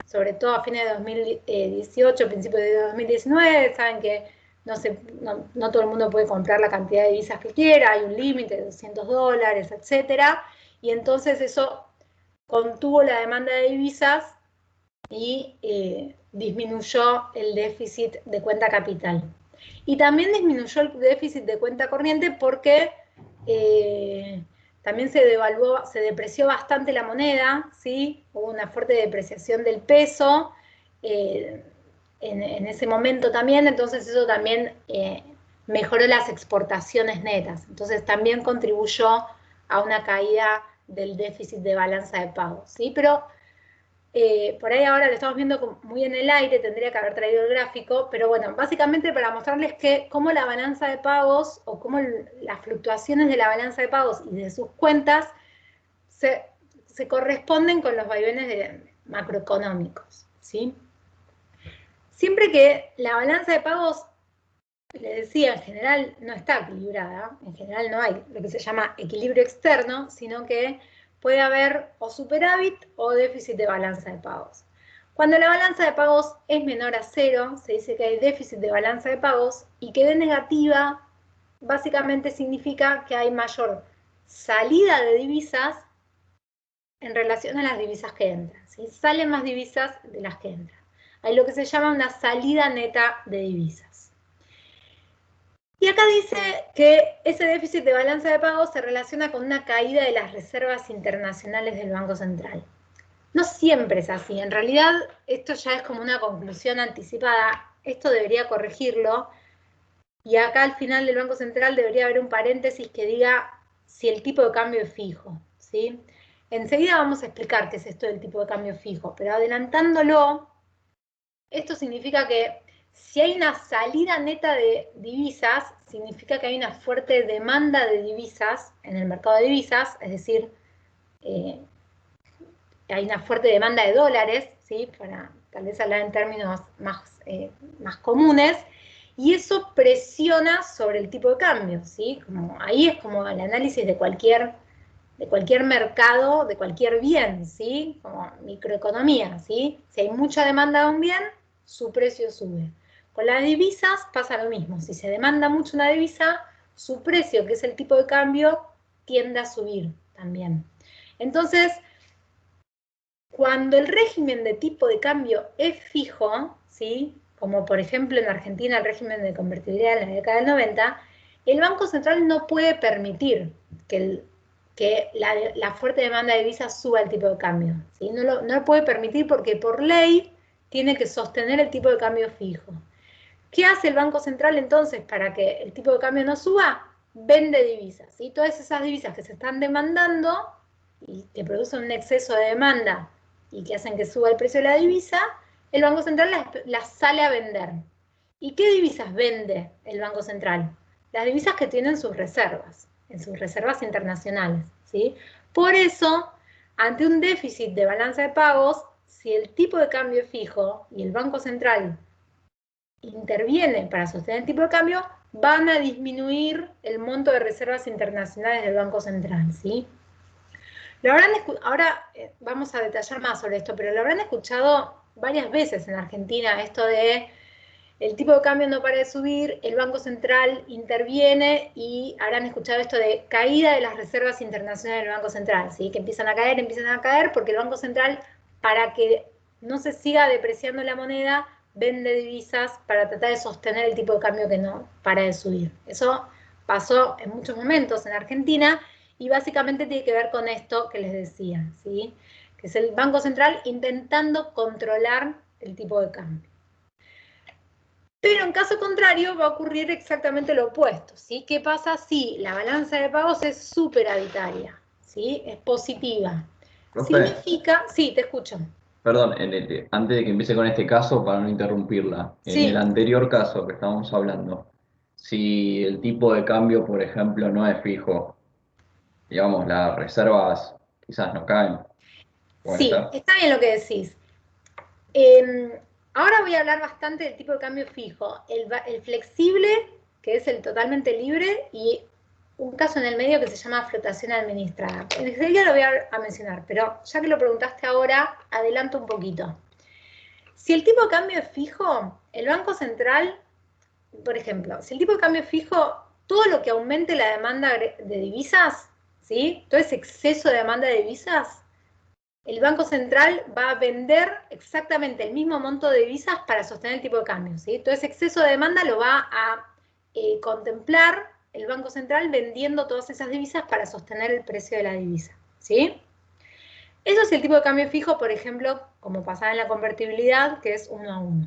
Sobre todo a fines de 2018, principios de 2019, saben que no todo el mundo puede comprar la cantidad de divisas que quiera, hay un límite de $200, etc. y entonces eso contuvo la demanda de divisas y disminuyó el déficit de cuenta capital. Y también disminuyó el déficit de cuenta corriente porque también se devaluó, se depreció bastante la moneda, ¿sí? Hubo una fuerte depreciación del peso en ese momento también, entonces eso también mejoró las exportaciones netas. Entonces también contribuyó a una caída del déficit de balanza de pagos, ¿sí? Pero por ahí ahora lo estamos viendo muy en el aire, tendría que haber traído el gráfico, pero bueno, básicamente para mostrarles que cómo la balanza de pagos o cómo las fluctuaciones de la balanza de pagos y de sus cuentas se corresponden con los vaivenes macroeconómicos, ¿sí? Siempre que la balanza de pagos, les decía, en general no está equilibrada, en general no hay lo que se llama equilibrio externo, sino que puede haber o superávit o déficit de balanza de pagos. Cuando la balanza de pagos es menor a 0, se dice que hay déficit de balanza de pagos, y que de negativa básicamente significa que hay mayor salida de divisas en relación a las divisas que entran, ¿sí? Salen más divisas de las que entran. Hay lo que se llama una salida neta de divisas. Y acá dice que ese déficit de balanza de pagos se relaciona con una caída de las reservas internacionales del Banco Central. No siempre es así. En realidad, esto ya es como una conclusión anticipada. Esto debería corregirlo. Y acá al final del Banco Central debería haber un paréntesis que diga si el tipo de cambio es fijo, ¿sí? Enseguida vamos a explicar qué es esto del tipo de cambio fijo, pero adelantándolo, esto significa que si hay una salida neta de divisas, significa que hay una fuerte demanda de divisas en el mercado de divisas, es decir, hay una fuerte demanda de dólares, ¿sí? Para tal vez hablar en términos más comunes, y eso presiona sobre el tipo de cambio, ¿sí? Ahí es como el análisis de cualquier mercado, de cualquier bien, ¿sí? Como microeconomía, ¿sí? Si hay mucha demanda de un bien, su precio sube. Con las divisas pasa lo mismo. Si se demanda mucho una divisa, su precio, que es el tipo de cambio, tiende a subir también. Entonces, cuando el régimen de tipo de cambio es fijo, ¿sí? Como por ejemplo en Argentina el régimen de convertibilidad en la década del 90, el Banco Central no puede permitir que la fuerte demanda de divisas suba el tipo de cambio, ¿sí? No lo puede permitir porque por ley tiene que sostener el tipo de cambio fijo. ¿Qué hace el Banco Central entonces para que el tipo de cambio no suba? Vende divisas, ¿sí? Todas esas divisas que se están demandando y que producen un exceso de demanda y que hacen que suba el precio de la divisa, el Banco Central las sale a vender. ¿Y qué divisas vende el Banco Central? Las divisas que tienen sus reservas, en sus reservas internacionales, ¿sí? Por eso, ante un déficit de balanza de pagos, si el tipo de cambio es fijo y el Banco Central interviene para sostener el tipo de cambio, van a disminuir el monto de reservas internacionales del Banco Central, ¿sí? Ahora vamos a detallar más sobre esto, pero lo habrán escuchado varias veces en Argentina, esto de el tipo de cambio no para de subir, el Banco Central interviene, y habrán escuchado esto de caída de las reservas internacionales del Banco Central, ¿sí? Que empiezan a caer, porque el Banco Central, para que no se siga depreciando la moneda, vende divisas para tratar de sostener el tipo de cambio que no para de subir. Eso pasó en muchos momentos en Argentina, y básicamente tiene que ver con esto que les decía, ¿sí? Que es el Banco Central intentando controlar el tipo de cambio. Pero en caso contrario va a ocurrir exactamente lo opuesto, ¿sí? ¿Qué pasa si la balanza de pagos es superavitaria, ¿sí? Es positiva? Profe, Significa... Sí, te escucho. perdón, antes de que empiece con este caso, para no interrumpirla, en el Sí, anterior caso que estábamos hablando, si el tipo de cambio, por ejemplo, no es fijo, digamos, las reservas quizás no caen, ¿puede sí, ser? está bien lo que decís. Ahora voy a hablar bastante del tipo de cambio fijo, el flexible, que es el totalmente libre, y un caso en el medio que se llama flotación administrada. Enseguida lo voy a mencionar, pero ya que lo preguntaste ahora, adelanto un poquito. Si el tipo de cambio es fijo, el Banco Central, por ejemplo, si el tipo de cambio es fijo, todo lo que aumente la demanda de divisas ¿sí? Todo ese exceso de demanda de divisas, el Banco Central va a vender exactamente el mismo monto de divisas para sostener el tipo de cambio, ¿sí? Todo ese exceso de demanda lo va a contemplar el Banco Central vendiendo todas esas divisas para sostener el precio de la divisa, ¿sí? Eso es el tipo de cambio fijo, por ejemplo, como pasaba en la convertibilidad, que es 1 a 1.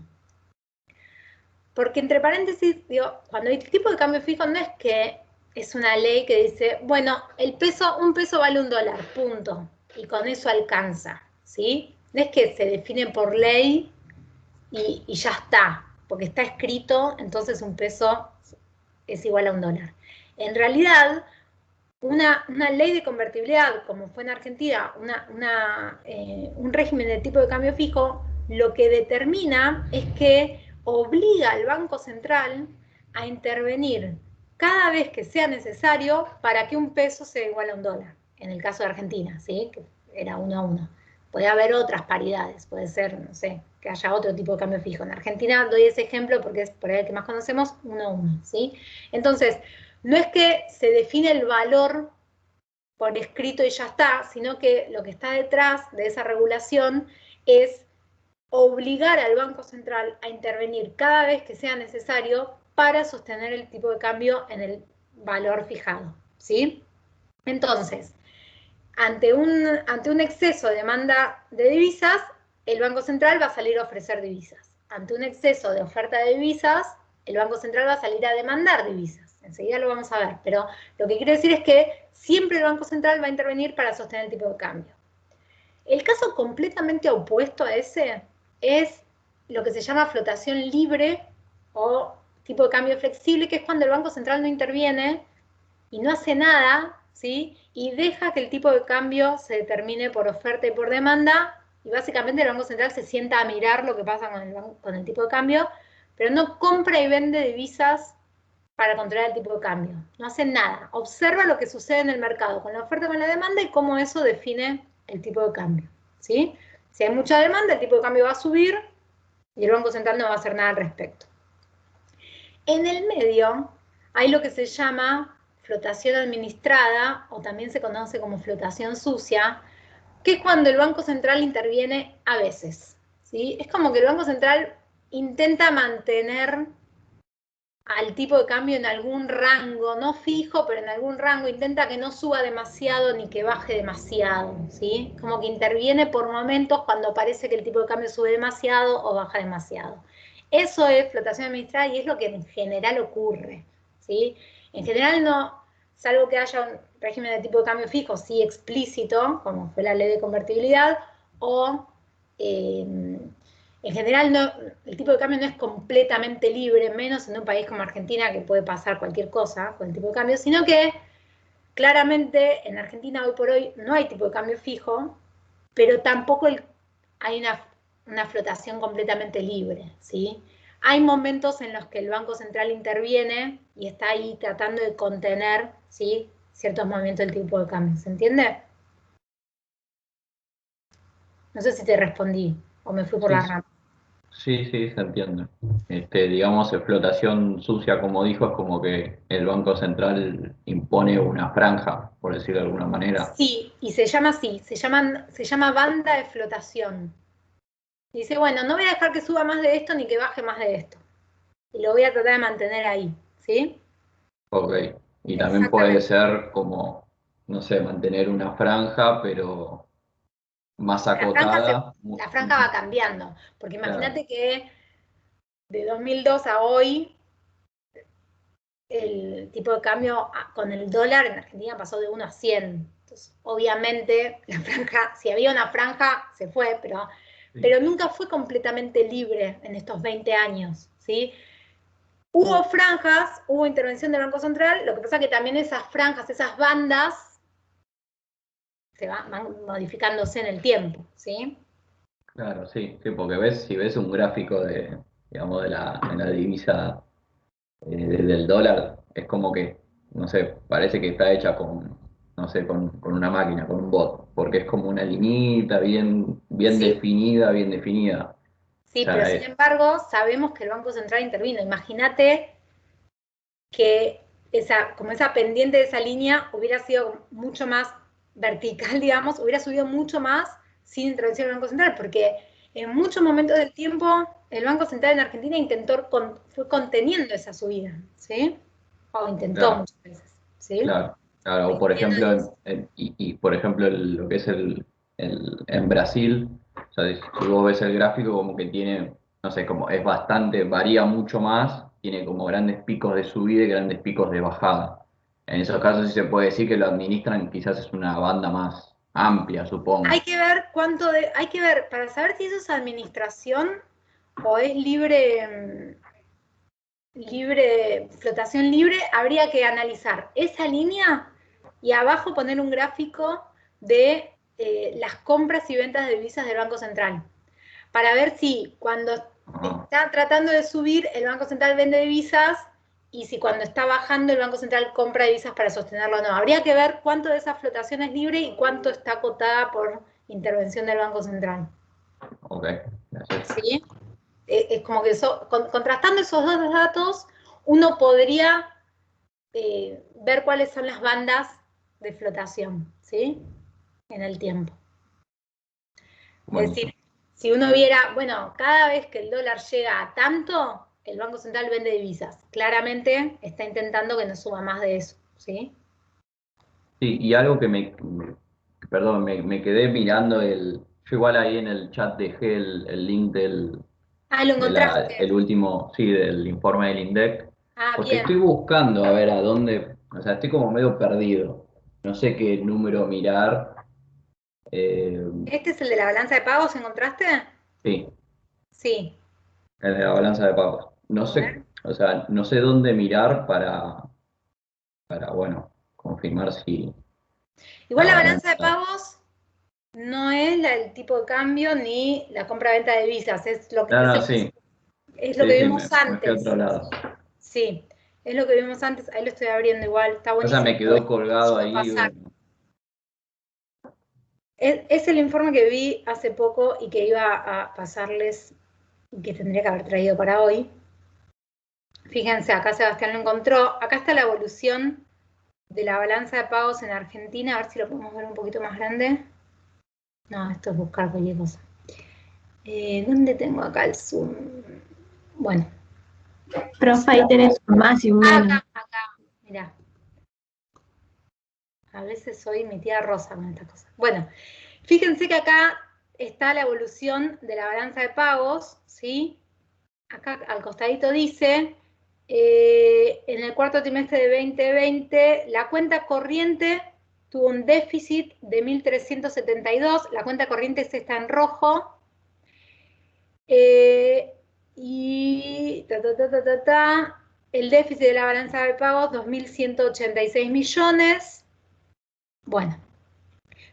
Porque entre paréntesis, digo, cuando hay tipo de cambio fijo no es que es una ley que dice, bueno, un peso vale $1, punto, y con eso alcanza, ¿sí? No es que se define por ley y ya está, porque está escrito, entonces un peso es igual a $1. En realidad, una ley de convertibilidad, como fue en Argentina, un régimen de tipo de cambio fijo, lo que determina es que obliga al Banco Central a intervenir cada vez que sea necesario para que un peso sea igual a $1. En el caso de Argentina, ¿sí? Que era 1 a 1. Puede haber otras paridades, puede ser, no sé, que haya otro tipo de cambio fijo. En Argentina doy ese ejemplo porque es por ahí el que más conocemos, 1 a 1, ¿sí? Entonces, no es que se define el valor por escrito y ya está, sino que lo que está detrás de esa regulación es obligar al Banco Central a intervenir cada vez que sea necesario para sostener el tipo de cambio en el valor fijado, ¿sí? Entonces, ante un exceso de demanda de divisas, el Banco Central va a salir a ofrecer divisas. Ante un exceso de oferta de divisas, el Banco Central va a salir a demandar divisas. Enseguida lo vamos a ver, pero lo que quiero decir es que siempre el Banco Central va a intervenir para sostener el tipo de cambio. El caso completamente opuesto a ese es lo que se llama flotación libre o tipo de cambio flexible, que es cuando el Banco Central no interviene y no hace nada, ¿sí? Y deja que el tipo de cambio se determine por oferta y por demanda, y básicamente el Banco Central se sienta a mirar lo que pasa con el tipo de cambio, pero no compra y vende divisas para controlar el tipo de cambio. No hace nada. Observa lo que sucede en el mercado con la oferta y con la demanda y cómo eso define el tipo de cambio, ¿sí? Si hay mucha demanda, el tipo de cambio va a subir y el Banco Central no va a hacer nada al respecto. En el medio hay lo que se llama flotación administrada, o también se conoce como flotación sucia, que es cuando el Banco Central interviene a veces, ¿sí? Es como que el Banco Central intenta mantener al tipo de cambio en algún rango, no fijo, pero en algún rango, intenta que no suba demasiado ni que baje demasiado, ¿sí? Como que interviene por momentos cuando parece que el tipo de cambio sube demasiado o baja demasiado. Eso es flotación administrada y es lo que en general ocurre, ¿sí? En general no, salvo que haya un régimen de tipo de cambio fijo, sí explícito, como fue la ley de convertibilidad, o en general no, el tipo de cambio no es completamente libre, menos en un país como Argentina que puede pasar cualquier cosa con el tipo de cambio, sino que claramente en Argentina hoy por hoy no hay tipo de cambio fijo, pero tampoco hay una flotación completamente libre, ¿sí? Hay momentos en los que el Banco Central interviene y está ahí tratando de contener, ¿sí?, ciertos movimientos del tipo de cambio. ¿Se entiende? No sé si te respondí o me fui por Sí, la sí, rama. sí, sí, se entiende. Digamos, explotación sucia, como dijo, es como que el Banco Central impone una franja, por decirlo de alguna manera. Sí, y se llama así, se llama banda de flotación. Y dice, bueno, no voy a dejar que suba más de esto ni que baje más de esto. Y lo voy a tratar de mantener ahí, ¿sí? Ok. Y también puede Exactamente. ser como, no sé, mantener una franja, pero más La franja, acotada. la franja va cambiando, porque Claro, imagínate que de 2002 a hoy, el tipo de cambio con el dólar en Argentina pasó de 1 a 100. Entonces, obviamente, la franja, si había una franja, se fue, sí. pero nunca fue completamente libre en estos 20 años, ¿sí? Hubo franjas, hubo intervención del Banco Central, lo que pasa es que también esas franjas, esas bandas, se van modificándose en el tiempo, ¿sí? Claro, sí, sí, porque si ves un gráfico de, digamos, de la divisa del dólar, es como que, no sé, parece que está hecha con, no sé, con una máquina, con un bot, porque es como una liñita bien Sí, definida, bien definida. O sí, pero sea, sin embargo, sabemos que el Banco Central intervino. Imagínate que como esa pendiente de esa línea hubiera sido mucho más vertical, digamos, hubiera subido mucho más sin intervención del Banco Central, porque en muchos momentos del tiempo el Banco Central en Argentina fue conteniendo esa subida, ¿sí? O intentó Claro. muchas veces, ¿sí? Claro, claro. O por ejemplo, por ejemplo lo que es en Brasil, o sea, si vos ves el gráfico como que tiene, no sé, como es bastante, varía mucho más, tiene como grandes picos de subida y grandes picos de bajada. En esos casos sí se puede decir que lo administran, quizás es una banda más amplia, Hay supongo. que ver hay que ver, para saber si eso es administración o es flotación libre, habría que analizar esa línea y abajo poner un gráfico de las compras y ventas de divisas del Banco Central, para ver si cuando está tratando de subir el Banco Central vende divisas y si cuando está bajando el Banco Central compra divisas para sostenerlo o no. Habría que ver cuánto de esa flotación es libre y cuánto está acotada por intervención del Banco Central. Ok, gracias. ¿Sí? Es como que contrastando esos dos datos, uno podría ver cuáles son las bandas de flotación, ¿sí? En el tiempo. Es Buenísimo. decir, si uno viera, bueno, cada vez que el dólar llega a tanto, el Banco Central vende divisas. Claramente está intentando que no suba más de eso, ¿sí? Sí, y algo perdón, me quedé mirando yo igual ahí en el chat dejé el link Ah, lo encontraste. el último, sí, del informe del INDEC, Ah, porque bien. estoy buscando a ver a dónde, o sea, estoy como medio perdido, no sé qué número mirar, eh, ¿Este es el de la balanza de pagos, encontraste? sí, Sí. el de la balanza de pagos. No A sé, ver. o sea, no sé dónde mirar bueno, confirmar si Igual la la balanza de balanza... pagos no es el tipo de cambio ni la compra-venta de divisas, es lo que No, no, sí, es lo sí, que sí, vimos me fui a antes. otro lado. Sí, es lo que vimos antes, ahí lo estoy abriendo igual, está O sea, buenísimo. me quedó colgado Puedo ahí. pasar. Es el informe que vi hace poco y que iba a pasarles y que tendría que haber traído para hoy. Fíjense, acá Sebastián lo encontró. Acá está la evolución de la balanza de pagos en Argentina. A ver si lo podemos ver un poquito más grande. No, esto es buscar cualquier cosa. ¿Dónde tengo acá el zoom? Bueno. Profe, ahí tenés más y menos. Acá, mirá. A veces soy mi tía Rosa con estas cosas. Bueno, fíjense que acá está la evolución de la balanza de pagos, ¿sí? Acá al costadito dice, en el cuarto trimestre de 2020, la cuenta corriente tuvo un déficit de 1.372, la cuenta corriente está en rojo, y el déficit de la balanza de pagos, 2.186 millones. Bueno,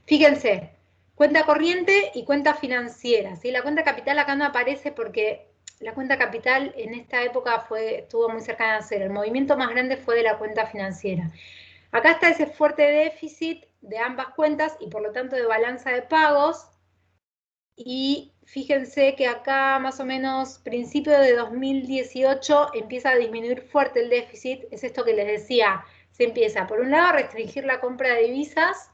fíjense, cuenta corriente y cuenta financiera, ¿sí? La cuenta capital acá no aparece porque la cuenta capital en esta época estuvo muy cercana a cero. El movimiento más grande fue de la cuenta financiera. Acá está ese fuerte déficit de ambas cuentas y por lo tanto de balanza de pagos. Y fíjense que acá más o menos principio de 2018 empieza a disminuir fuerte el déficit. Es esto que les decía, se empieza por un lado a restringir la compra de divisas,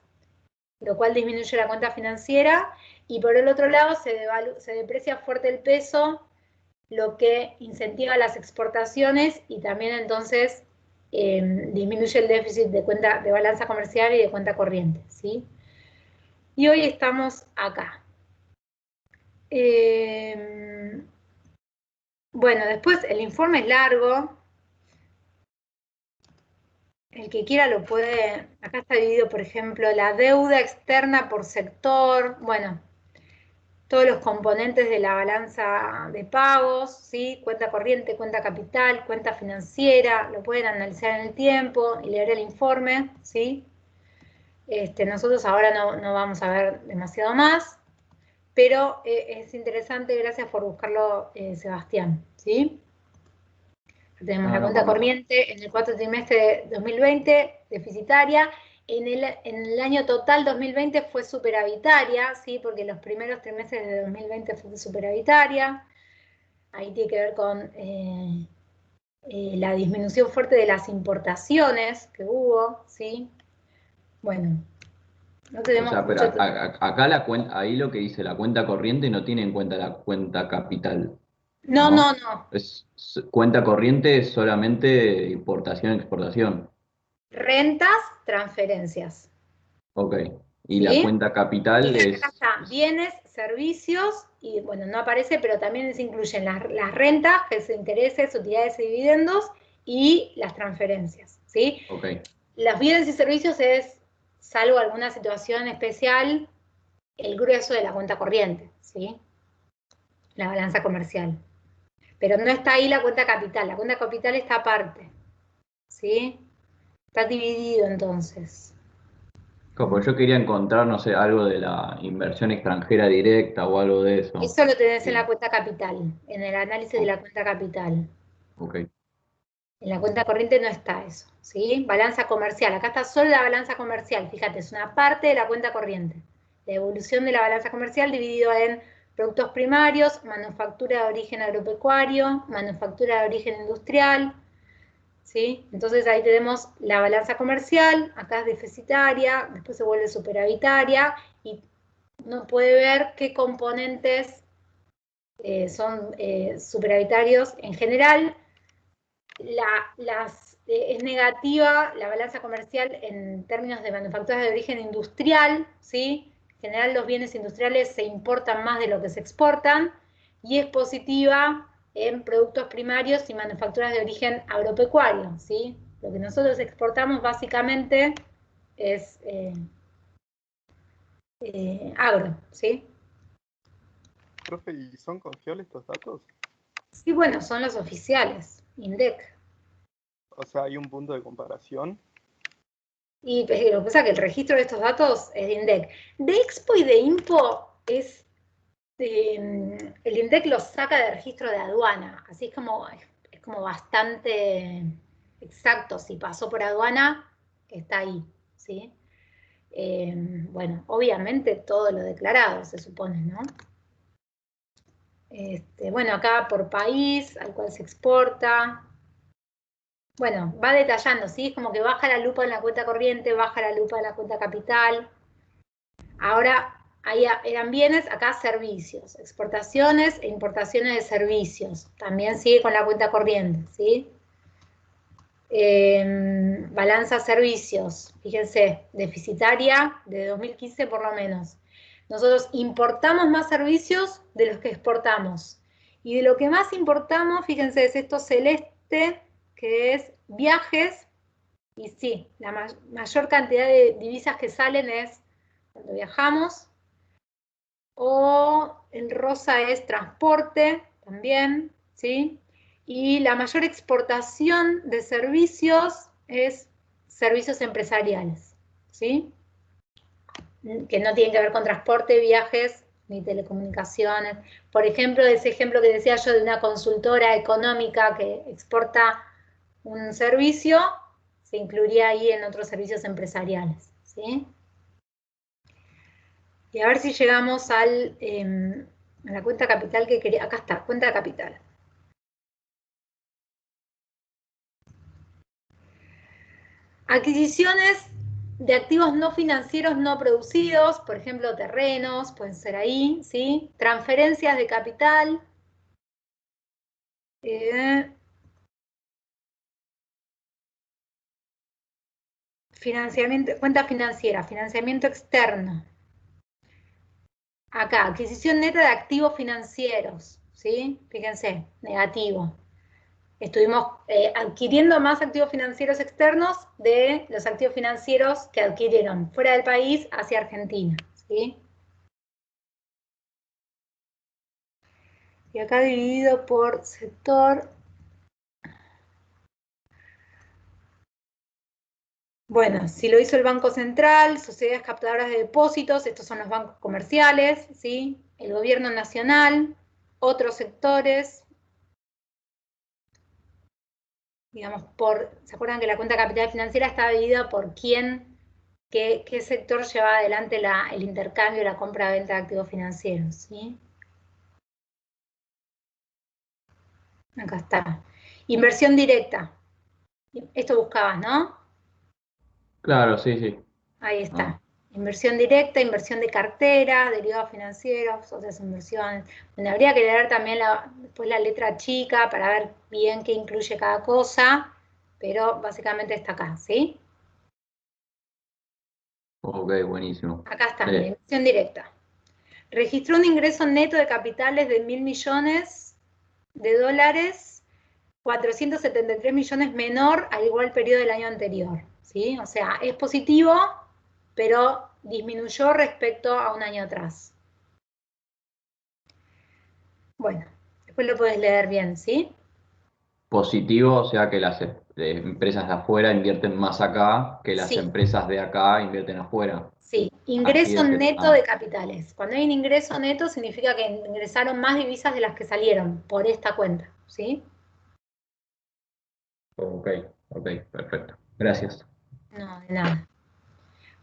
lo cual disminuye la cuenta financiera, y por el otro lado se deprecia fuerte el peso, lo que incentiva las exportaciones y también entonces disminuye el déficit de balanza comercial y de cuenta corriente, ¿sí? Y hoy estamos acá. Bueno, después el informe es largo. El que quiera lo puede, acá está dividido, por ejemplo, la deuda externa por sector, bueno, todos los componentes de la balanza de pagos, ¿sí? Cuenta corriente, cuenta capital, cuenta financiera, lo pueden analizar en el tiempo y leer el informe, ¿sí? Nosotros ahora no vamos a ver demasiado más, pero es interesante, gracias por buscarlo, Sebastián, ¿sí? Tenemos la No, cuenta no, corriente en el cuarto trimestre de 2020, deficitaria. En el año total 2020 fue superavitaria, ¿sí? Porque los primeros trimestres de 2020 fue superavitaria. Ahí tiene que ver con la disminución fuerte de las importaciones que hubo, ¿sí? Bueno, no tenemos O sea, pero mucho... acá la cuenta, ahí lo que dice la cuenta corriente no tiene en cuenta la cuenta capital, No, ¿no? no, no. Cuenta corriente es solamente importación, exportación. Rentas, transferencias, Ok. Y la ¿sí? cuenta capital Y acá está, bienes, servicios, y bueno, no aparece, pero también se incluyen las rentas, que es intereses, utilidades y dividendos, y las transferencias, ¿sí? Ok. Los bienes y servicios es, salvo alguna situación especial, el grueso de la cuenta corriente, ¿sí? La balanza comercial. Pero no está ahí la cuenta capital está aparte, ¿sí? Está dividido entonces. Como yo quería encontrar, no sé, algo de la inversión extranjera directa o algo de eso. Eso lo tenés en la Eh, cuenta capital, en el análisis de o- la cuenta capital. ok. En la cuenta corriente no está eso, ¿sí? Balanza comercial, acá está solo la balanza comercial, fíjate, es una parte de la cuenta corriente. La evolución de la balanza comercial dividido en productos primarios, manufactura de origen agropecuario, manufactura de origen industrial, ¿sí? Entonces ahí tenemos la balanza comercial, acá es deficitaria, después se vuelve superavitaria y uno puede ver qué componentes son superavitarios en general. Es negativa la balanza comercial en términos de manufacturas de origen industrial, ¿sí? En general los bienes industriales se importan más de lo que se exportan, y es positiva en productos primarios y manufacturas de origen agropecuario, ¿sí? Lo que nosotros exportamos básicamente es agro, ¿sí? Profe, ¿y son confiables estos datos? Sí, bueno, son los oficiales, INDEC. O sea, ¿hay un punto de comparación? Y lo que pasa es que el registro de estos datos es de INDEC. De Expo y de INPO el INDEC los saca de registro de aduana, así es como bastante exacto. Si pasó por aduana, está ahí, ¿sí? Bueno, obviamente todo lo declarado, se supone, ¿no? Bueno, acá por país al cual se exporta. Bueno, va detallando, ¿sí? Es como que baja la lupa en la cuenta corriente, baja la lupa en la cuenta capital. Ahora, ahí eran bienes, acá servicios, exportaciones e importaciones de servicios. También sigue con la cuenta corriente, ¿sí? Balanza servicios, fíjense, deficitaria de 2015 por lo menos. Nosotros importamos más servicios de los que exportamos. Y de lo que más importamos, fíjense, es esto celeste, que es viajes. Y sí, la mayor cantidad de divisas que salen es cuando viajamos. O en rosa es transporte también, ¿sí? Y la mayor exportación de servicios es servicios empresariales, ¿sí? Que no tienen que ver con transporte, viajes ni telecomunicaciones. Por ejemplo, ese ejemplo que decía yo de una consultora económica que exporta un servicio, se incluiría ahí en otros servicios empresariales, ¿sí? Y a ver si llegamos a la cuenta capital que quería. Acá está, cuenta capital. Adquisiciones de activos no financieros no producidos, por ejemplo, terrenos, pueden ser ahí, ¿sí? Transferencias de capital. Financiamiento, cuenta financiera, financiamiento externo. Acá, adquisición neta de activos financieros, ¿sí? Fíjense, negativo. Estuvimos adquiriendo más activos financieros externos de los activos financieros que adquirieron fuera del país hacia Argentina, ¿sí? Y acá dividido por sector. Bueno, si lo hizo el Banco Central, sociedades captadoras de depósitos, estos son los bancos comerciales, ¿sí? El gobierno nacional, otros sectores, digamos, ¿se acuerdan que la cuenta de capital financiera está dividida por quién, qué sector lleva adelante el intercambio y la compra-venta de activos financieros, ¿sí? Acá está. Inversión directa. Esto buscabas, ¿no? Claro, sí, sí. Ahí está. Ah. Inversión directa, inversión de cartera, derivados financieros, otras inversiones. Bueno, habría que leer también después la letra chica para ver bien qué incluye cada cosa, pero básicamente está acá, ¿sí? Ok, buenísimo. Acá está, Sí. inversión directa. Registró un ingreso neto de capitales de 1.000 millones de dólares, 473 millones menor al igual periodo del año anterior, ¿sí? O sea, es positivo, pero disminuyó respecto a un año atrás. Bueno, después lo puedes leer bien, ¿sí? Positivo, o sea que las empresas de afuera invierten más acá que las Sí, empresas de acá invierten afuera. sí. Así Ingreso es neto de capitales. Cuando hay un ingreso neto significa que ingresaron más divisas de las que salieron por esta cuenta, ¿sí? Ok, ok, perfecto. Gracias. No, de nada.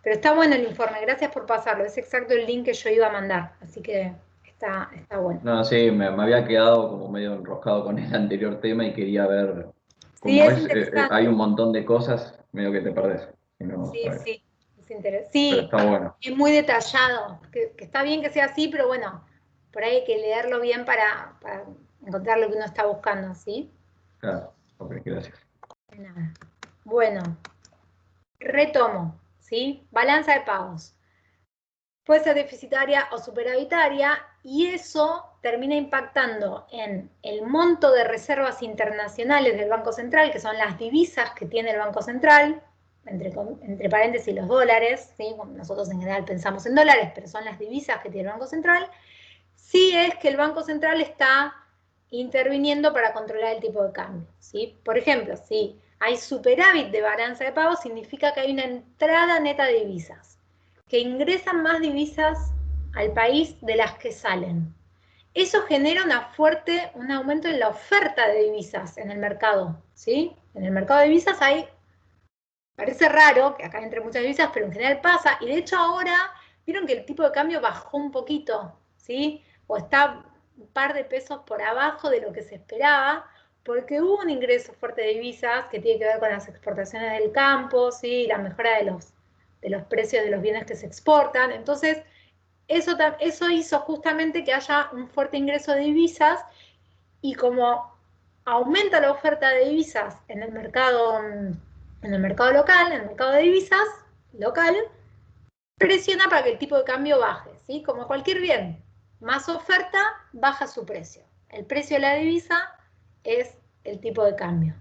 Pero está bueno el informe, gracias por pasarlo. Es exacto el link que yo iba a mandar, así que está bueno. No, sí, me había quedado como medio enroscado con el anterior tema y quería ver, Sí, como es es, hay interesante. un montón de cosas, medio que te perdés. Si no, Sí, sabes. sí, es interesante. Pero Sí, está bueno. es muy detallado, que está bien que sea así, pero bueno, por ahí hay que leerlo bien para encontrar lo que uno está buscando, ¿sí? Claro, ok, gracias. De nada. Bueno, retomo, ¿sí? Balanza de pagos. Puede ser deficitaria o superavitaria y eso termina impactando en el monto de reservas internacionales del Banco Central, que son las divisas que tiene el Banco Central, entre paréntesis los dólares, ¿sí? Nosotros en general pensamos en dólares, pero son las divisas que tiene el Banco Central, si es que el Banco Central está interviniendo para controlar el tipo de cambio, ¿sí? Por ejemplo, si hay superávit de balanza de pagos, significa que hay una entrada neta de divisas, que ingresan más divisas al país de las que salen. Eso genera un aumento en la oferta de divisas en el mercado, ¿sí? En el mercado de divisas parece raro que acá entre muchas divisas, pero en general pasa, y de hecho ahora, vieron que el tipo de cambio bajó un poquito, ¿sí? O está un par de pesos por abajo de lo que se esperaba, porque hubo un ingreso fuerte de divisas que tiene que ver con las exportaciones del campo, ¿sí? La mejora de los precios de los bienes que se exportan. Entonces, eso hizo justamente que haya un fuerte ingreso de divisas y como aumenta la oferta de divisas en el mercado local, en el mercado de divisas local, presiona para que el tipo de cambio baje, ¿sí? Como cualquier bien, más oferta, baja su precio. El precio de la divisa es el tipo de cambio.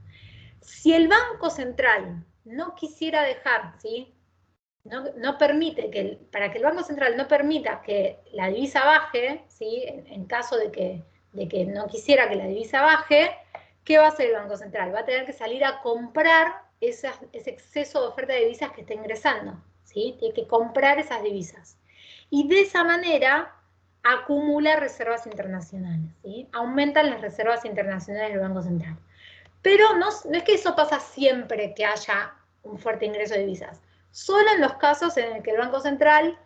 Si el Banco Central no quisiera dejar, ¿sí? No permite para que el Banco Central no permita que la divisa baje, ¿sí? En caso de que no quisiera que la divisa baje, ¿qué va a hacer el Banco Central? Va a tener que salir a comprar ese exceso de oferta de divisas que está ingresando, ¿sí? Tiene que comprar esas divisas. Y de esa manera acumula reservas internacionales, ¿sí? Aumentan las reservas internacionales del Banco Central. Pero no es que eso pasa siempre que haya un fuerte ingreso de divisas. Solo en los casos en el que el Banco Central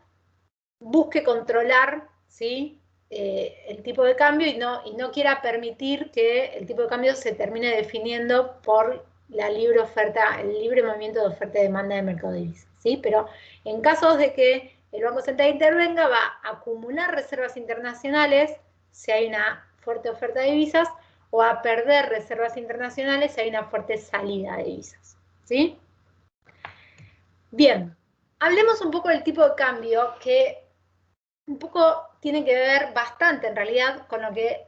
busque controlar, ¿sí? El tipo de cambio y no quiera permitir que el tipo de cambio se termine definiendo por el libre movimiento de oferta y demanda del mercado de divisas, ¿sí? Pero en casos de que el Banco Central intervenga, va a acumular reservas internacionales si hay una fuerte oferta de divisas o a perder reservas internacionales si hay una fuerte salida de divisas, ¿sí? Bien, hablemos un poco del tipo de cambio, que un poco tiene que ver bastante en realidad con lo que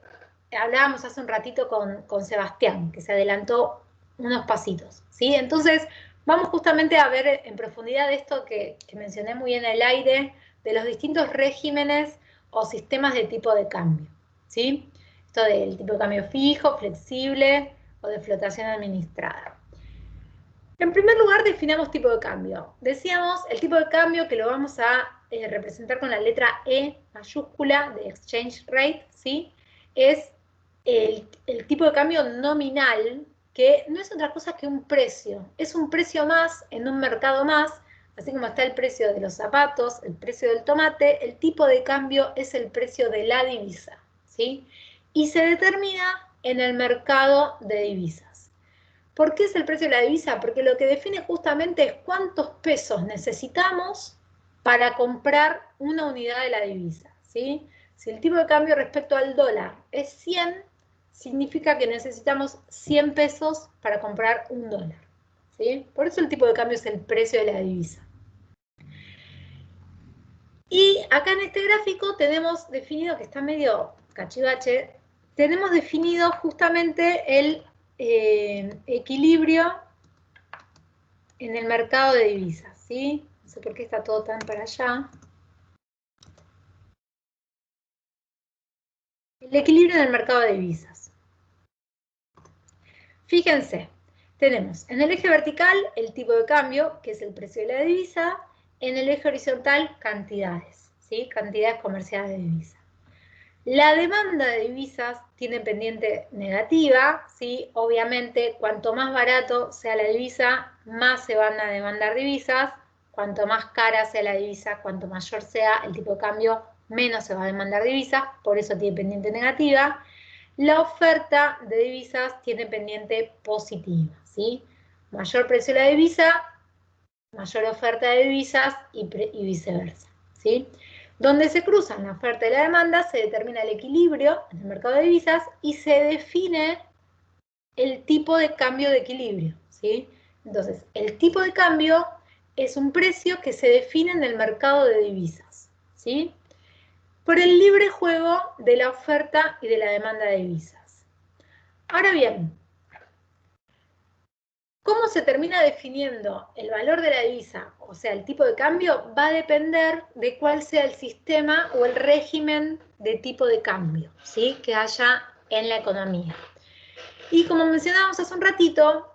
hablábamos hace un ratito con Sebastián, que se adelantó unos pasitos, ¿sí? Entonces, vamos justamente a ver en profundidad esto que mencioné muy en el aire, de los distintos regímenes o sistemas de tipo de cambio, ¿sí? Esto del tipo de cambio fijo, flexible o de flotación administrada. En primer lugar, definamos tipo de cambio. Decíamos el tipo de cambio que lo vamos a representar con la letra E mayúscula de exchange rate, ¿sí? Es el tipo de cambio nominal, que no es otra cosa que un precio. Es un precio más en un mercado más, así como está el precio de los zapatos, el precio del tomate, el tipo de cambio es el precio de la divisa, ¿sí? Y se determina en el mercado de divisas. ¿Por qué es el precio de la divisa? Porque lo que define justamente es cuántos pesos necesitamos para comprar una unidad de la divisa, ¿sí? Si el tipo de cambio respecto al dólar es 100, significa que necesitamos 100 pesos para comprar un dólar, ¿sí? Por eso el tipo de cambio es el precio de la divisa. Y acá en este gráfico tenemos definido, que está medio cachivache, tenemos definido justamente el equilibrio en el mercado de divisas, ¿sí? No sé por qué está todo tan para allá. El equilibrio en el mercado de divisas. Fíjense, tenemos en el eje vertical el tipo de cambio, que es el precio de la divisa, en el eje horizontal cantidades, ¿sí? Cantidades comerciales de divisas. La demanda de divisas tiene pendiente negativa, ¿sí? Obviamente, cuanto más barato sea la divisa, más se van a demandar divisas. Cuanto más cara sea la divisa, cuanto mayor sea el tipo de cambio, menos se va a demandar divisas, por eso tiene pendiente negativa. La oferta de divisas tiene pendiente positiva, ¿sí? Mayor precio de la divisa, mayor oferta de divisas y viceversa, ¿sí? Donde se cruzan la oferta y la demanda, se determina el equilibrio en el mercado de divisas y se define el tipo de cambio de equilibrio, ¿sí? Entonces, el tipo de cambio es un precio que se define en el mercado de divisas, ¿sí? Por el libre juego de la oferta y de la demanda de divisas. Ahora bien, ¿cómo se termina definiendo el valor de la divisa, o sea, el tipo de cambio? Va a depender de cuál sea el sistema o el régimen de tipo de cambio, ¿sí? Que haya en la economía. Y como mencionábamos hace un ratito,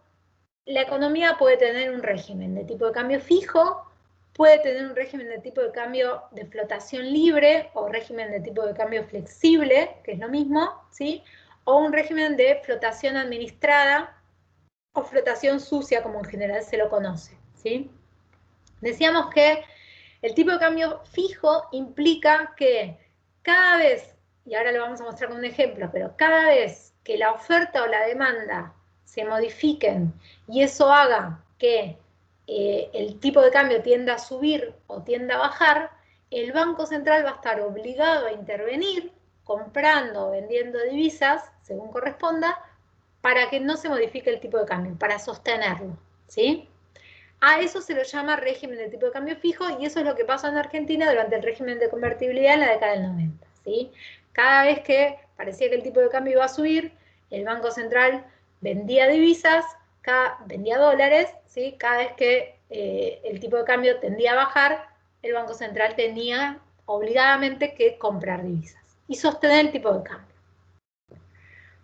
la economía puede tener un régimen de tipo de cambio fijo, puede tener un régimen de tipo de cambio de flotación libre o régimen de tipo de cambio flexible, que es lo mismo, ¿sí? O un régimen de flotación administrada, o flotación sucia, como en general se lo conoce, ¿sí? Decíamos que el tipo de cambio fijo implica que cada vez, y ahora lo vamos a mostrar con un ejemplo, pero cada vez que la oferta o la demanda se modifiquen y eso haga que el tipo de cambio tienda a subir o tienda a bajar, el Banco Central va a estar obligado a intervenir comprando o vendiendo divisas, según corresponda, para que no se modifique el tipo de cambio, para sostenerlo, ¿sí? A eso se lo llama régimen de tipo de cambio fijo y eso es lo que pasó en Argentina durante el régimen de convertibilidad en la década del 90, ¿sí? Cada vez que parecía que el tipo de cambio iba a subir, el Banco Central vendía divisas, vendía dólares, ¿sí? Cada vez que el tipo de cambio tendía a bajar, el Banco Central tenía obligadamente que comprar divisas y sostener el tipo de cambio.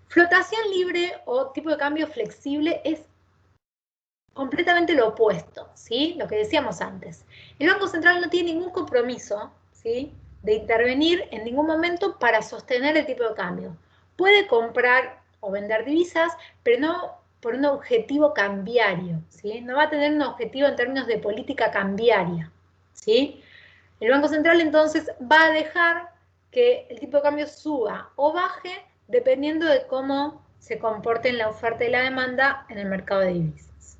Flotación libre o tipo de cambio flexible es completamente lo opuesto, ¿sí? Lo que decíamos antes. El Banco Central no tiene ningún compromiso, ¿sí?, de intervenir en ningún momento para sostener el tipo de cambio. Puede comprar o vender divisas, pero no por un objetivo cambiario, ¿sí? No va a tener un objetivo en términos de política cambiaria, ¿sí? El Banco Central entonces va a dejar que el tipo de cambio suba o baje dependiendo de cómo se comporten la oferta y la demanda en el mercado de divisas.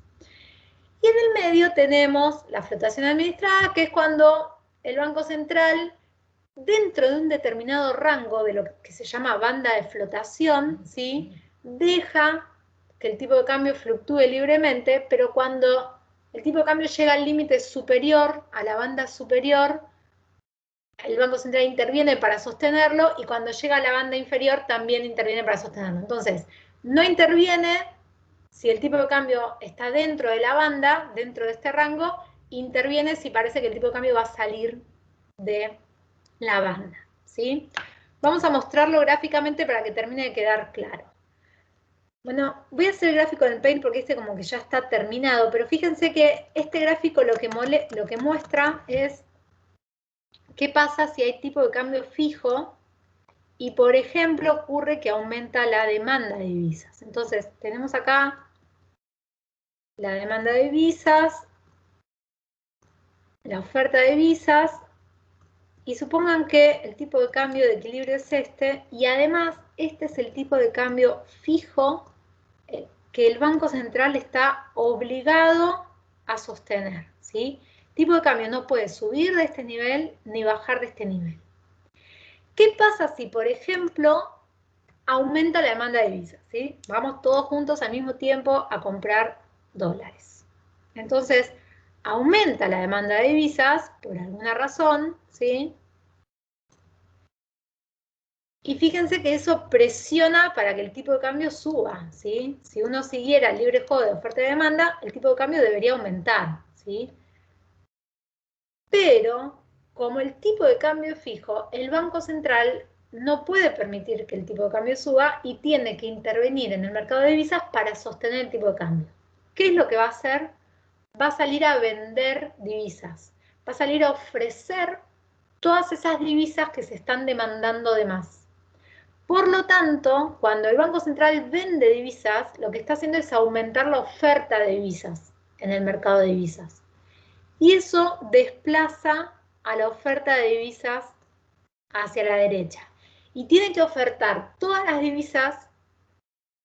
Y en el medio tenemos la flotación administrada, que es cuando el Banco Central, dentro de un determinado rango de lo que se llama banda de flotación, ¿sí?, deja que el tipo de cambio fluctúe libremente, pero cuando el tipo de cambio llega al límite superior, a la banda superior, el Banco Central interviene para sostenerlo y cuando llega a la banda inferior también interviene para sostenerlo. Entonces, no interviene si el tipo de cambio está dentro de la banda, dentro de este rango, interviene si parece que el tipo de cambio va a salir de la banda, ¿sí? Vamos a mostrarlo gráficamente para que termine de quedar claro. Bueno, voy a hacer el gráfico en el Paint porque este como que ya está terminado, pero fíjense que este gráfico lo que muestra es qué pasa si hay tipo de cambio fijo y, por ejemplo, ocurre que aumenta la demanda de divisas. Entonces, tenemos acá la demanda de divisas, la oferta de divisas, y supongan que el tipo de cambio de equilibrio es este, y además este es el tipo de cambio fijo, que el Banco Central está obligado a sostener, ¿sí? El tipo de cambio no puede subir de este nivel ni bajar de este nivel. ¿Qué pasa si, por ejemplo, aumenta la demanda de divisas, ¿sí? Vamos todos juntos al mismo tiempo a comprar dólares. Entonces, aumenta la demanda de divisas por alguna razón, ¿sí? Y fíjense que eso presiona para que el tipo de cambio suba, ¿sí? Si uno siguiera el libre juego de oferta y demanda, el tipo de cambio debería aumentar, ¿sí? Pero, como el tipo de cambio es fijo, el Banco Central no puede permitir que el tipo de cambio suba y tiene que intervenir en el mercado de divisas para sostener el tipo de cambio. ¿Qué es lo que va a hacer? Va a salir a vender divisas, va a salir a ofrecer todas esas divisas que se están demandando de más. Por lo tanto, cuando el Banco Central vende divisas, lo que está haciendo es aumentar la oferta de divisas en el mercado de divisas. Y eso desplaza a la oferta de divisas hacia la derecha. Y tiene que ofertar todas las divisas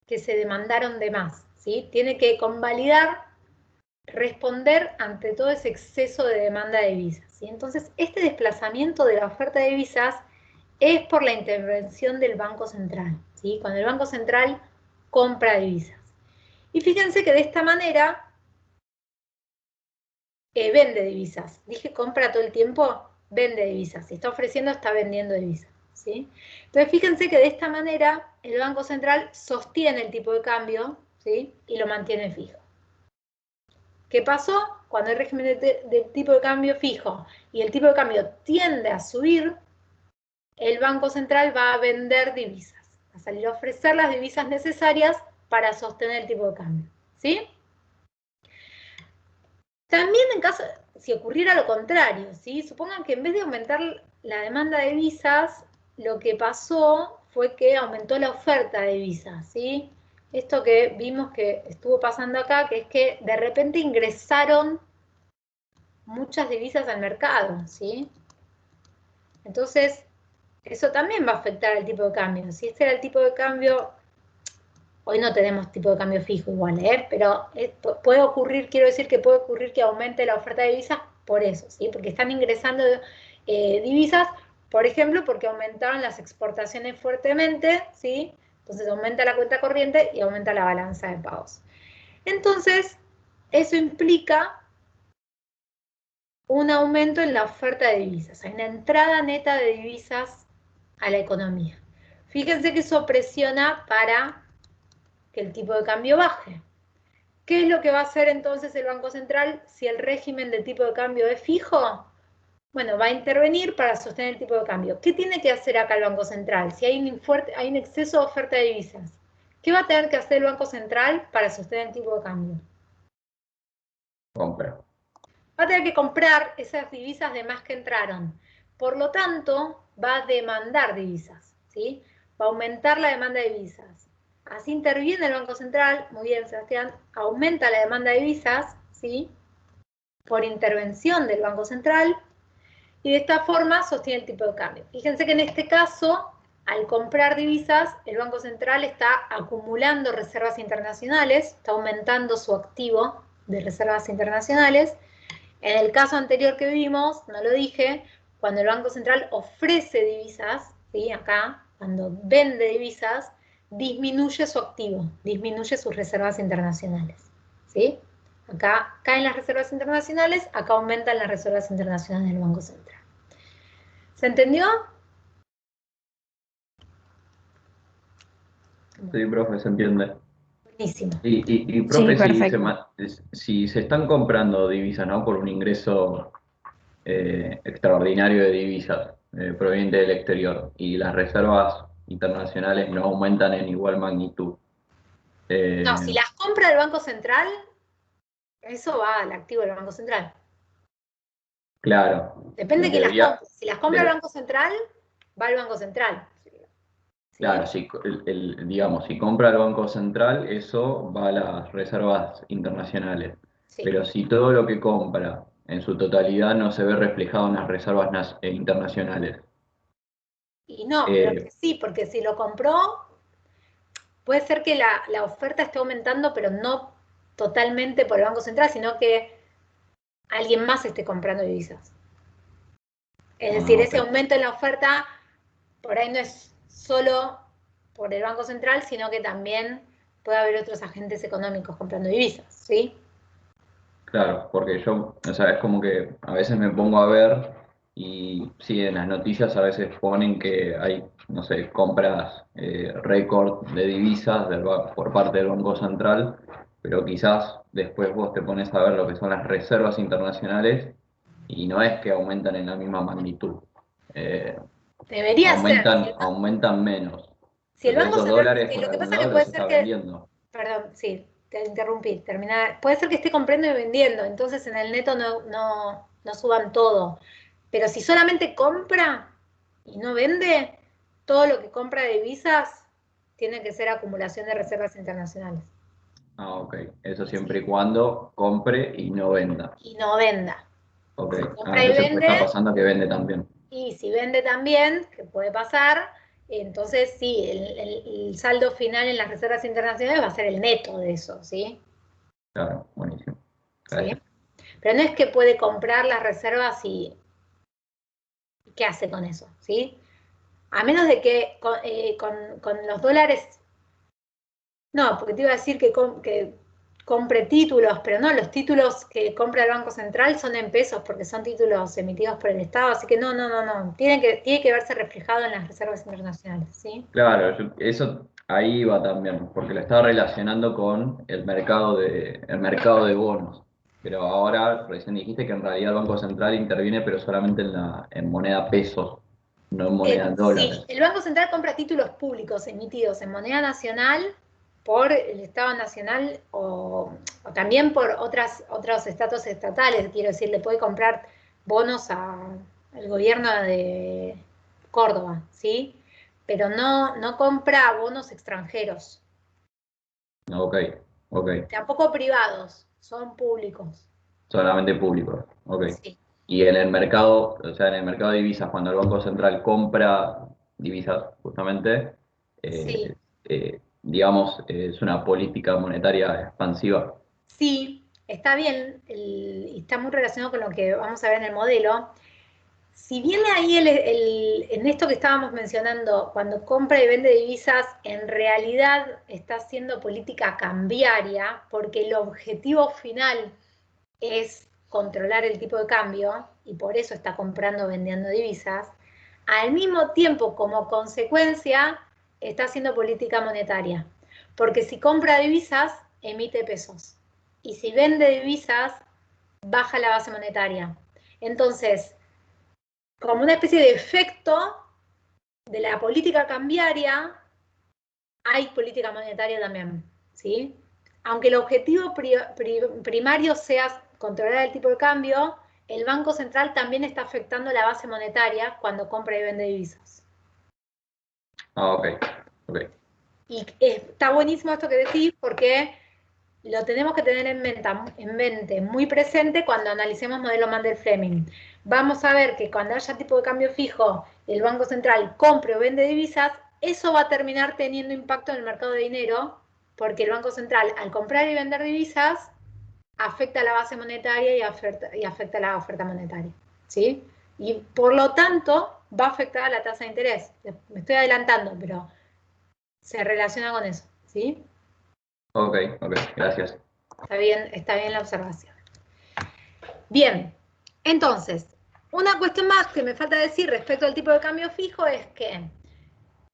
que se demandaron de más, ¿sí? Tiene que convalidar, responder ante todo ese exceso de demanda de divisas, ¿sí? Entonces, este desplazamiento de la oferta de divisas es por la intervención del Banco Central, ¿sí? Cuando el Banco Central compra divisas. Y fíjense que de esta manera vende divisas. Dije compra todo el tiempo, vende divisas. Si está ofreciendo, está vendiendo divisas, ¿sí? Entonces, fíjense que de esta manera el Banco Central sostiene el tipo de cambio, ¿sí? Y lo mantiene fijo. ¿Qué pasó? Cuando el régimen de tipo de cambio fijo y el tipo de cambio tiende a subir, el Banco Central va a vender divisas, va a salir a ofrecer las divisas necesarias para sostener el tipo de cambio, ¿sí? También en caso, si ocurriera lo contrario, ¿sí? Supongan que en vez de aumentar la demanda de divisas, lo que pasó fue que aumentó la oferta de divisas, ¿sí? Esto que vimos que estuvo pasando acá, que es que de repente ingresaron muchas divisas al mercado, ¿sí? Entonces, eso también va a afectar al tipo de cambio. Si este era el tipo de cambio, hoy no tenemos tipo de cambio fijo igual, pero puede ocurrir, quiero decir que puede ocurrir que aumente la oferta de divisas por eso, ¿sí? Porque están ingresando divisas, por ejemplo, porque aumentaron las exportaciones fuertemente, ¿sí? Entonces aumenta la cuenta corriente y aumenta la balanza de pagos. Entonces, eso implica un aumento en la oferta de divisas, hay una entrada neta de divisas a la economía. Fíjense que eso presiona para que el tipo de cambio baje. ¿Qué es lo que va a hacer entonces el Banco Central si el régimen de tipo de cambio es fijo? Bueno, va a intervenir para sostener el tipo de cambio. ¿Qué tiene que hacer acá el Banco Central? Si hay un exceso de oferta de divisas, ¿qué va a tener que hacer el Banco Central para sostener el tipo de cambio? Compra. Va a tener que comprar esas divisas de más que entraron. Por lo tanto, va a demandar divisas, ¿sí? Va a aumentar la demanda de divisas. Así interviene el Banco Central, muy bien, Sebastián, aumenta la demanda de divisas, ¿sí? Por intervención del Banco Central, y de esta forma sostiene el tipo de cambio. Fíjense que en este caso, al comprar divisas, el Banco Central está acumulando reservas internacionales, está aumentando su activo de reservas internacionales. En el caso anterior que vimos, no lo dije, cuando el Banco Central ofrece divisas, ¿sí? Acá, cuando vende divisas, disminuye su activo, disminuye sus reservas internacionales, ¿sí? Acá caen las reservas internacionales, acá aumentan las reservas internacionales del Banco Central. ¿Se entendió? Sí, profe, se entiende. Buenísimo. Y profe, Sí, perfecto. si se están comprando divisas, ¿no? Por un ingreso extraordinario de divisas proveniente del exterior y las reservas internacionales no aumentan en igual magnitud. No, si las compra el Banco Central, eso va al activo del Banco Central. Claro, Depende de quién las debería, compre. Si las compra el Banco Central, va al Banco Central. ¿Sí? claro, digamos, si compra el Banco Central, eso va a las reservas internacionales. Sí. Pero si todo lo que compra en su totalidad no se ve reflejado en las reservas internacionales. Y no, pero que sí, porque si lo compró, puede ser que la oferta esté aumentando, pero no totalmente por el Banco Central, sino que alguien más esté comprando divisas. Es decir, ese aumento en la oferta por ahí no es solo por el Banco Central, sino que también puede haber otros agentes económicos comprando divisas, ¿sí? Claro, porque yo, o sea, es como que a veces me pongo a ver y sí, en las noticias a veces ponen que hay, no sé, compras récord de divisas por parte del Banco Central, pero quizás después vos te pones a ver lo que son las reservas internacionales y no es que aumentan en la misma magnitud. Debería ser. Aumentan menos. Si el Entonces Banco esos Central, dólares sí, por lo que algún pasa es que lado puede los ser está que, vendiendo. perdón, sí, te interrumpí, terminar. Puede ser que esté comprando y vendiendo, entonces en el neto no suban todo. Pero si solamente compra y no vende, todo lo que compra de divisas tiene que ser acumulación de reservas internacionales. Ah, ok. Eso siempre y ¿Sí? cuando compre y no venda. Y no venda. Ok. Si Ah, compra y entonces vende, está pasando que vende también. y si vende también, que puede pasar, entonces sí, el saldo final en las reservas internacionales va a ser el neto de eso, ¿sí? Claro, buenísimo. ¿Sí? Gracias. Pero no es que puede comprar las reservas y ¿qué hace con eso? ¿Sí? A menos de que con los dólares, no, porque te iba a decir que compre títulos, pero no, los títulos que compra el Banco Central son en pesos porque son títulos emitidos por el Estado, así que no. Tiene que verse reflejado en las reservas internacionales, ¿sí? Claro, eso ahí va también, porque lo estaba relacionando con el mercado de bonos. Pero ahora recién dijiste que en realidad el Banco Central interviene, pero solamente en moneda pesos, no en moneda Sí, dólares. el Banco Central compra títulos públicos emitidos en moneda nacional por el Estado Nacional o también por otros estatus estatales. Quiero decir, le puede comprar bonos al gobierno de Córdoba, ¿sí? Pero no compra bonos extranjeros, Ok, ok. tampoco privados, son públicos. Solamente público. Ok. Sí, Y en el mercado, o sea, en el mercado de divisas, cuando el Banco Central compra divisas, justamente, sí. digamos, es una política monetaria expansiva. Sí, está bien, y está muy relacionado con lo que vamos a ver en el modelo. Si bien ahí en esto que estábamos mencionando, cuando compra y vende divisas, en realidad está haciendo política cambiaria, porque el objetivo final es controlar el tipo de cambio, y por eso está comprando o vendiendo divisas, al mismo tiempo, como consecuencia, está haciendo política monetaria. Porque si compra divisas, emite pesos. Y si vende divisas, baja la base monetaria. Entonces, como una especie de efecto de la política cambiaria, hay política monetaria también, ¿sí? Aunque el objetivo primario sea controlar el tipo de cambio, el Banco Central también está afectando la base monetaria cuando compra y vende divisas. Ah, ok, ok. Y está buenísimo esto que decís porque lo tenemos que tener en mente, muy presente cuando analicemos modelo Mandel-Fleming. Vamos a ver que cuando haya tipo de cambio fijo, el Banco Central compre o vende divisas, eso va a terminar teniendo impacto en el mercado de dinero, porque el Banco Central, al comprar y vender divisas, afecta a la base monetaria y afecta a la oferta monetaria, ¿sí? Y por lo tanto, va a afectar a la tasa de interés. Me estoy adelantando, pero se relaciona con eso, ¿sí? Ok, ok, gracias. Está bien la observación. Bien, entonces, una cuestión más que me falta decir respecto al tipo de cambio fijo es que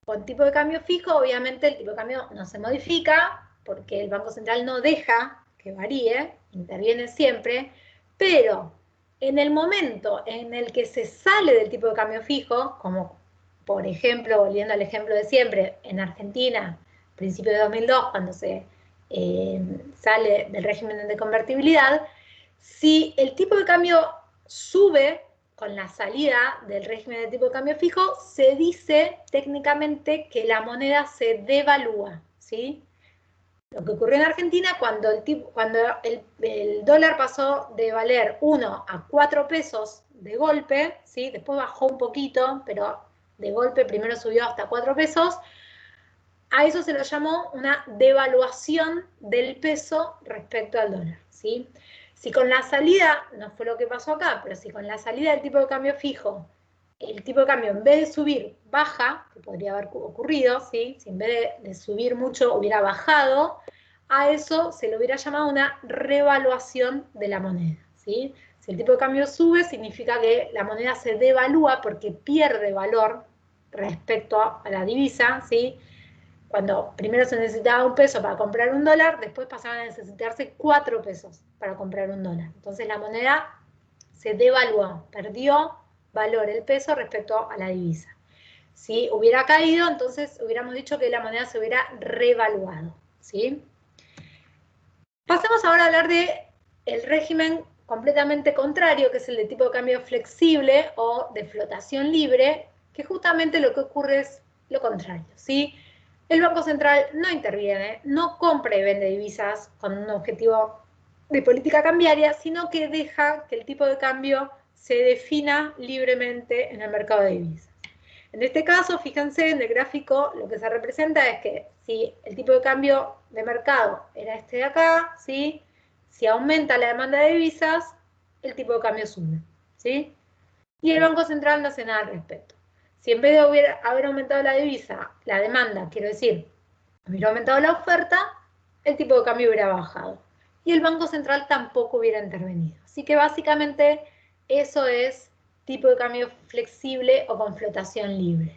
con tipo de cambio fijo, obviamente el tipo de cambio no se modifica porque el Banco Central no deja que varíe, interviene siempre, pero en el momento en el que se sale del tipo de cambio fijo, como por ejemplo, volviendo al ejemplo de siempre, en Argentina, principio de 2002, cuando se sale del régimen de convertibilidad, si el tipo de cambio sube con la salida del régimen de tipo de cambio fijo, se dice técnicamente que la moneda se devalúa, ¿sí? Lo que ocurrió en Argentina cuando el dólar pasó de valer 1 a 4 pesos de golpe, ¿sí? Después bajó un poquito, pero de golpe primero subió hasta 4 pesos, A eso se lo llamó una devaluación del peso respecto al dólar, ¿sí? Si con la salida, no fue lo que pasó acá, pero si con la salida del tipo de cambio fijo, el tipo de cambio en vez de subir baja, que podría haber ocurrido, ¿sí? Si en vez de subir mucho hubiera bajado, a eso se le hubiera llamado una revaluación de la moneda, ¿sí? Si el tipo de cambio sube, significa que la moneda se devalúa porque pierde valor respecto a la divisa, ¿sí? Cuando primero se necesitaba un peso para comprar un dólar, después pasaban a necesitarse 4 pesos para comprar un dólar. Entonces la moneda se devaluó, perdió valor el peso respecto a la divisa. Si hubiera caído, entonces hubiéramos dicho que la moneda se hubiera revaluado, ¿sí? Pasemos ahora a hablar del régimen completamente contrario, que es el de tipo de cambio flexible o de flotación libre, que justamente lo que ocurre es lo contrario, ¿sí? El Banco Central no interviene, no compra y vende divisas con un objetivo de política cambiaria, sino que deja que el tipo de cambio se defina libremente en el mercado de divisas. En este caso, fíjense, en el gráfico lo que se representa es que si el tipo de cambio de mercado era este de acá, ¿sí? Si aumenta la demanda de divisas, el tipo de cambio sube, ¿sí? Y el Banco Central no hace nada al respecto. Si en vez de haber aumentado la divisa, la demanda, quiero decir, hubiera aumentado la oferta, el tipo de cambio hubiera bajado. Y el Banco Central tampoco hubiera intervenido. Así que básicamente eso es tipo de cambio flexible o con flotación libre.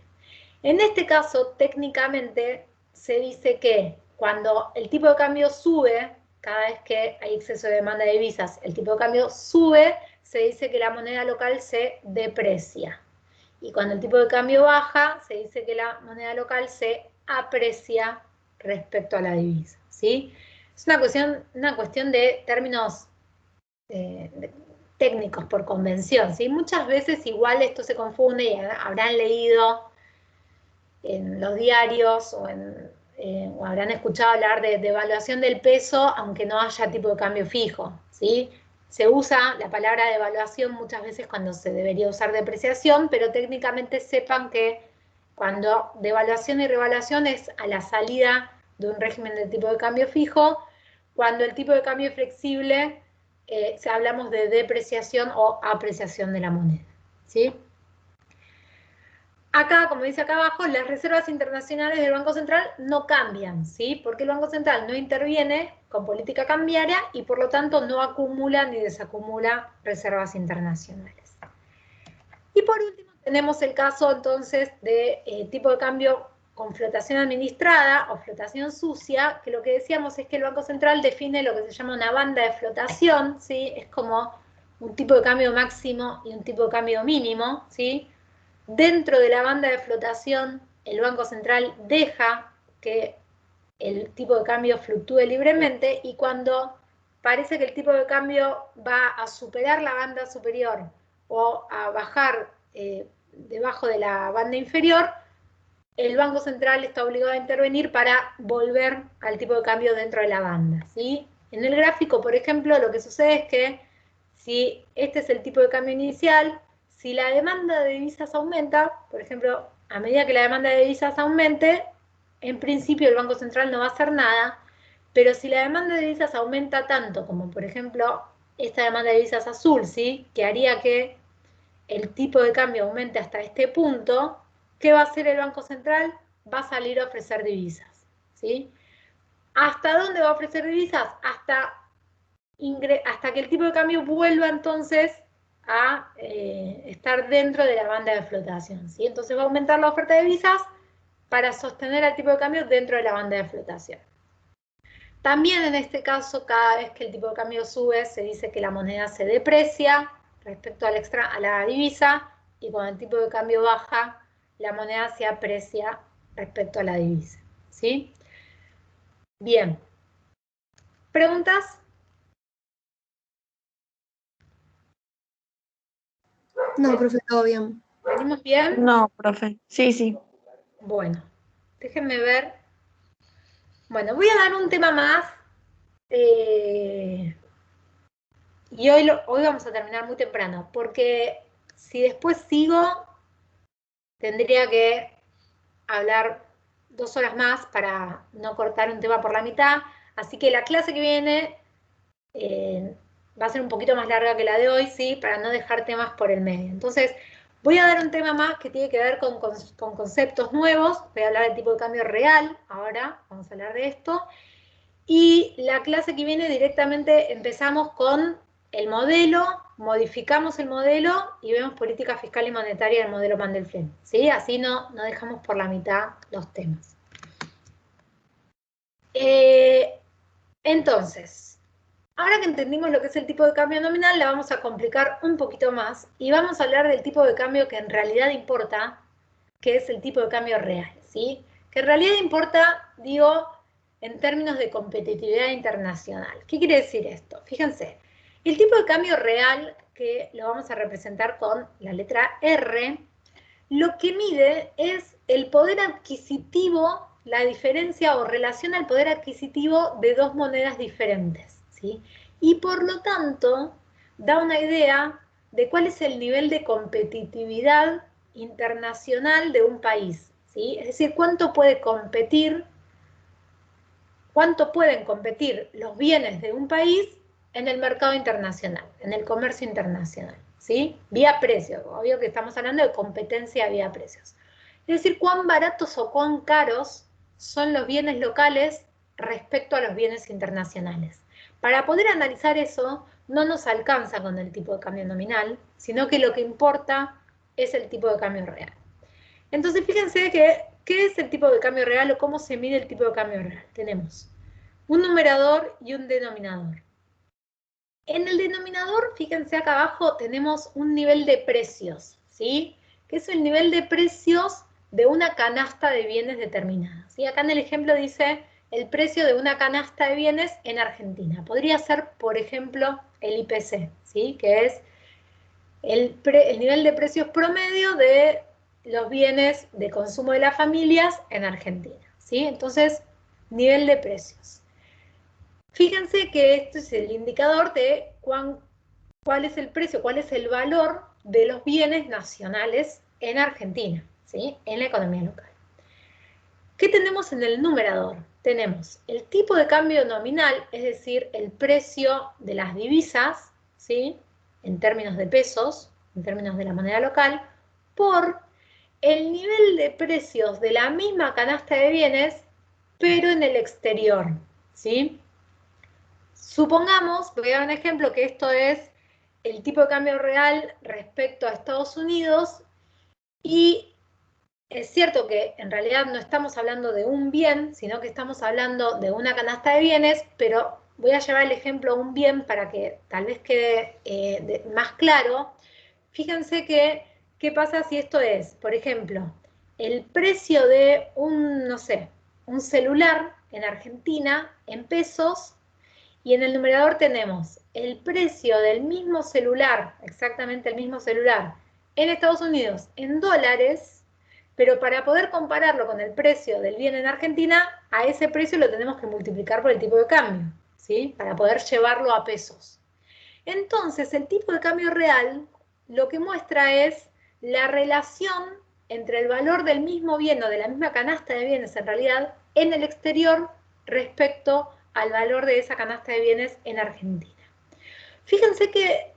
En este caso, técnicamente, se dice que cuando el tipo de cambio sube, cada vez que hay exceso de demanda de divisas, el tipo de cambio sube, se dice que la moneda local se deprecia. Y cuando el tipo de cambio baja, se dice que la moneda local se aprecia respecto a la divisa, ¿sí? Es una cuestión de términos técnicos por convención, ¿sí? Muchas veces igual esto se confunde y habrán leído en los diarios o habrán escuchado hablar de devaluación del peso, aunque no haya tipo de cambio fijo, ¿sí? Se usa la palabra devaluación muchas veces cuando se debería usar depreciación, pero técnicamente sepan que cuando devaluación y revaluación es a la salida de un régimen de tipo de cambio fijo, cuando el tipo de cambio es flexible, hablamos de depreciación o apreciación de la moneda, ¿sí? Acá, como dice acá abajo, las reservas internacionales del Banco Central no cambian, ¿sí? Porque el Banco Central no interviene con política cambiaria y por lo tanto no acumula ni desacumula reservas internacionales. Y por último tenemos el caso entonces de tipo de cambio con flotación administrada o flotación sucia, que lo que decíamos es que el Banco Central define lo que se llama una banda de flotación, ¿sí? Es como un tipo de cambio máximo y un tipo de cambio mínimo, ¿sí? Dentro de la banda de flotación, el Banco Central deja que el tipo de cambio fluctúe libremente y cuando parece que el tipo de cambio va a superar la banda superior o a bajar debajo de la banda inferior, el Banco Central está obligado a intervenir para volver al tipo de cambio dentro de la banda, ¿sí? En el gráfico, por ejemplo, lo que sucede es que si este es el tipo de cambio inicial, si la demanda de divisas aumenta, por ejemplo, a medida que la demanda de divisas aumente, en principio el Banco Central no va a hacer nada, pero si la demanda de divisas aumenta tanto como, por ejemplo, esta demanda de divisas azul, ¿sí? Que haría que el tipo de cambio aumente hasta este punto, ¿qué va a hacer el Banco Central? Va a salir a ofrecer divisas, ¿sí? ¿Hasta dónde va a ofrecer divisas? Hasta que el tipo de cambio vuelva entonces a estar dentro de la banda de flotación, ¿sí? Entonces va a aumentar la oferta de divisas para sostener el tipo de cambio dentro de la banda de flotación. También en este caso, cada vez que el tipo de cambio sube, se dice que la moneda se deprecia respecto a la divisa, y cuando el tipo de cambio baja, la moneda se aprecia respecto a la divisa, ¿sí? Bien. ¿Preguntas? No, profe, todo bien. ¿Venimos bien? No, profe. Sí, sí. Bueno, déjenme ver. Bueno, voy a dar un tema más. Y hoy vamos a terminar muy temprano, porque si después sigo, tendría que hablar 2 horas más para no cortar un tema por la mitad, así que la clase que viene va a ser un poquito más larga que la de hoy, ¿sí? Para no dejar temas por el medio. Entonces, voy a dar un tema más que tiene que ver con conceptos nuevos. Voy a hablar del tipo de cambio real, ahora vamos a hablar de esto. Y la clase que viene directamente empezamos con el modelo, modificamos el modelo y vemos política fiscal y monetaria del modelo Mandelflin, ¿sí? Así no dejamos por la mitad los temas. Entonces, ahora que entendimos lo que es el tipo de cambio nominal, la vamos a complicar un poquito más y vamos a hablar del tipo de cambio que en realidad importa, que es el tipo de cambio real, ¿sí? Que en realidad importa, digo, en términos de competitividad internacional. ¿Qué quiere decir esto? Fíjense, el tipo de cambio real, que lo vamos a representar con la letra R, lo que mide es el poder adquisitivo, la diferencia o relación al poder adquisitivo de dos monedas diferentes, ¿sí? Y por lo tanto, da una idea de cuál es el nivel de competitividad internacional de un país, ¿sí? Es decir, cuánto pueden competir los bienes de un país en el mercado internacional, en el comercio internacional, ¿sí? Vía precios, obvio que estamos hablando de competencia vía precios. Es decir, cuán baratos o cuán caros son los bienes locales respecto a los bienes internacionales. Para poder analizar eso, no nos alcanza con el tipo de cambio nominal, sino que lo que importa es el tipo de cambio real. Entonces, fíjense que, ¿qué es el tipo de cambio real o cómo se mide el tipo de cambio real? Tenemos un numerador y un denominador. En el denominador, fíjense acá abajo, tenemos un nivel de precios, ¿sí? Que es el nivel de precios de una canasta de bienes determinada, ¿sí? Acá en el ejemplo dice el precio de una canasta de bienes en Argentina. Podría ser, por ejemplo, el IPC, ¿sí? Que es el nivel de precios promedio de los bienes de consumo de las familias en Argentina, ¿sí? Entonces, nivel de precios. Fíjense que esto es el indicador de cuál es el precio, cuál es el valor de los bienes nacionales en Argentina, ¿sí? En la economía local. ¿Qué tenemos en el numerador? Tenemos el tipo de cambio nominal, es decir, el precio de las divisas, ¿sí? En términos de pesos, en términos de la moneda local, por el nivel de precios de la misma canasta de bienes, pero en el exterior, ¿sí? Supongamos, voy a dar un ejemplo, que esto es el tipo de cambio real respecto a Estados Unidos y es cierto que en realidad no estamos hablando de un bien, sino que estamos hablando de una canasta de bienes, pero voy a llevar el ejemplo a un bien para que tal vez quede más claro. Fíjense que, ¿qué pasa si esto es, por ejemplo, el precio de no sé, un celular en Argentina en pesos? Y en el numerador tenemos el precio del mismo celular, exactamente el mismo celular, en Estados Unidos en dólares, pero para poder compararlo con el precio del bien en Argentina, a ese precio lo tenemos que multiplicar por el tipo de cambio, ¿sí? Para poder llevarlo a pesos. Entonces, el tipo de cambio real lo que muestra es la relación entre el valor del mismo bien o de la misma canasta de bienes en realidad en el exterior respecto al valor de esa canasta de bienes en Argentina. Fíjense que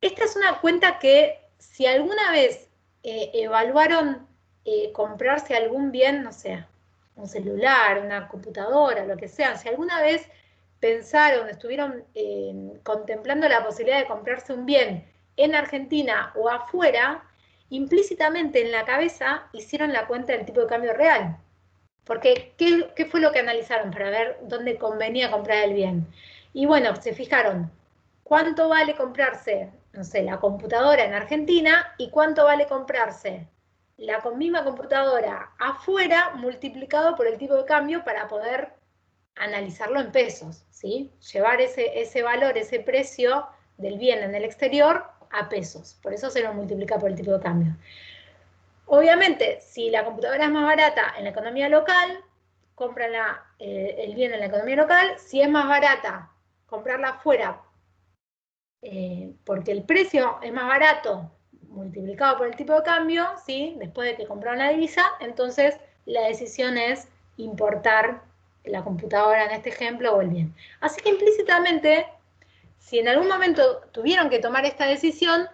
esta es una cuenta que si alguna vez evaluaron comprarse algún bien, no sé, un celular, una computadora, lo que sea, si alguna vez pensaron, estuvieron contemplando la posibilidad de comprarse un bien en Argentina o afuera, implícitamente en la cabeza hicieron la cuenta del tipo de cambio real. Porque, ¿qué fue lo que analizaron para ver dónde convenía comprar el bien? Y bueno, se fijaron, ¿cuánto vale comprarse, no sé, la computadora en Argentina y cuánto vale comprarse la misma computadora afuera multiplicado por el tipo de cambio para poder analizarlo en pesos, ¿sí? Llevar ese valor, ese precio del bien en el exterior a pesos. Por eso se lo multiplica por el tipo de cambio. Obviamente, si la computadora es más barata en la economía local, compran el bien en la economía local. Si es más barata, comprarla afuera, porque el precio es más barato multiplicado por el tipo de cambio, ¿sí? Después de que compraron la divisa, entonces la decisión es importar la computadora en este ejemplo o el bien. Así que implícitamente, si en algún momento tuvieron que tomar esta decisión,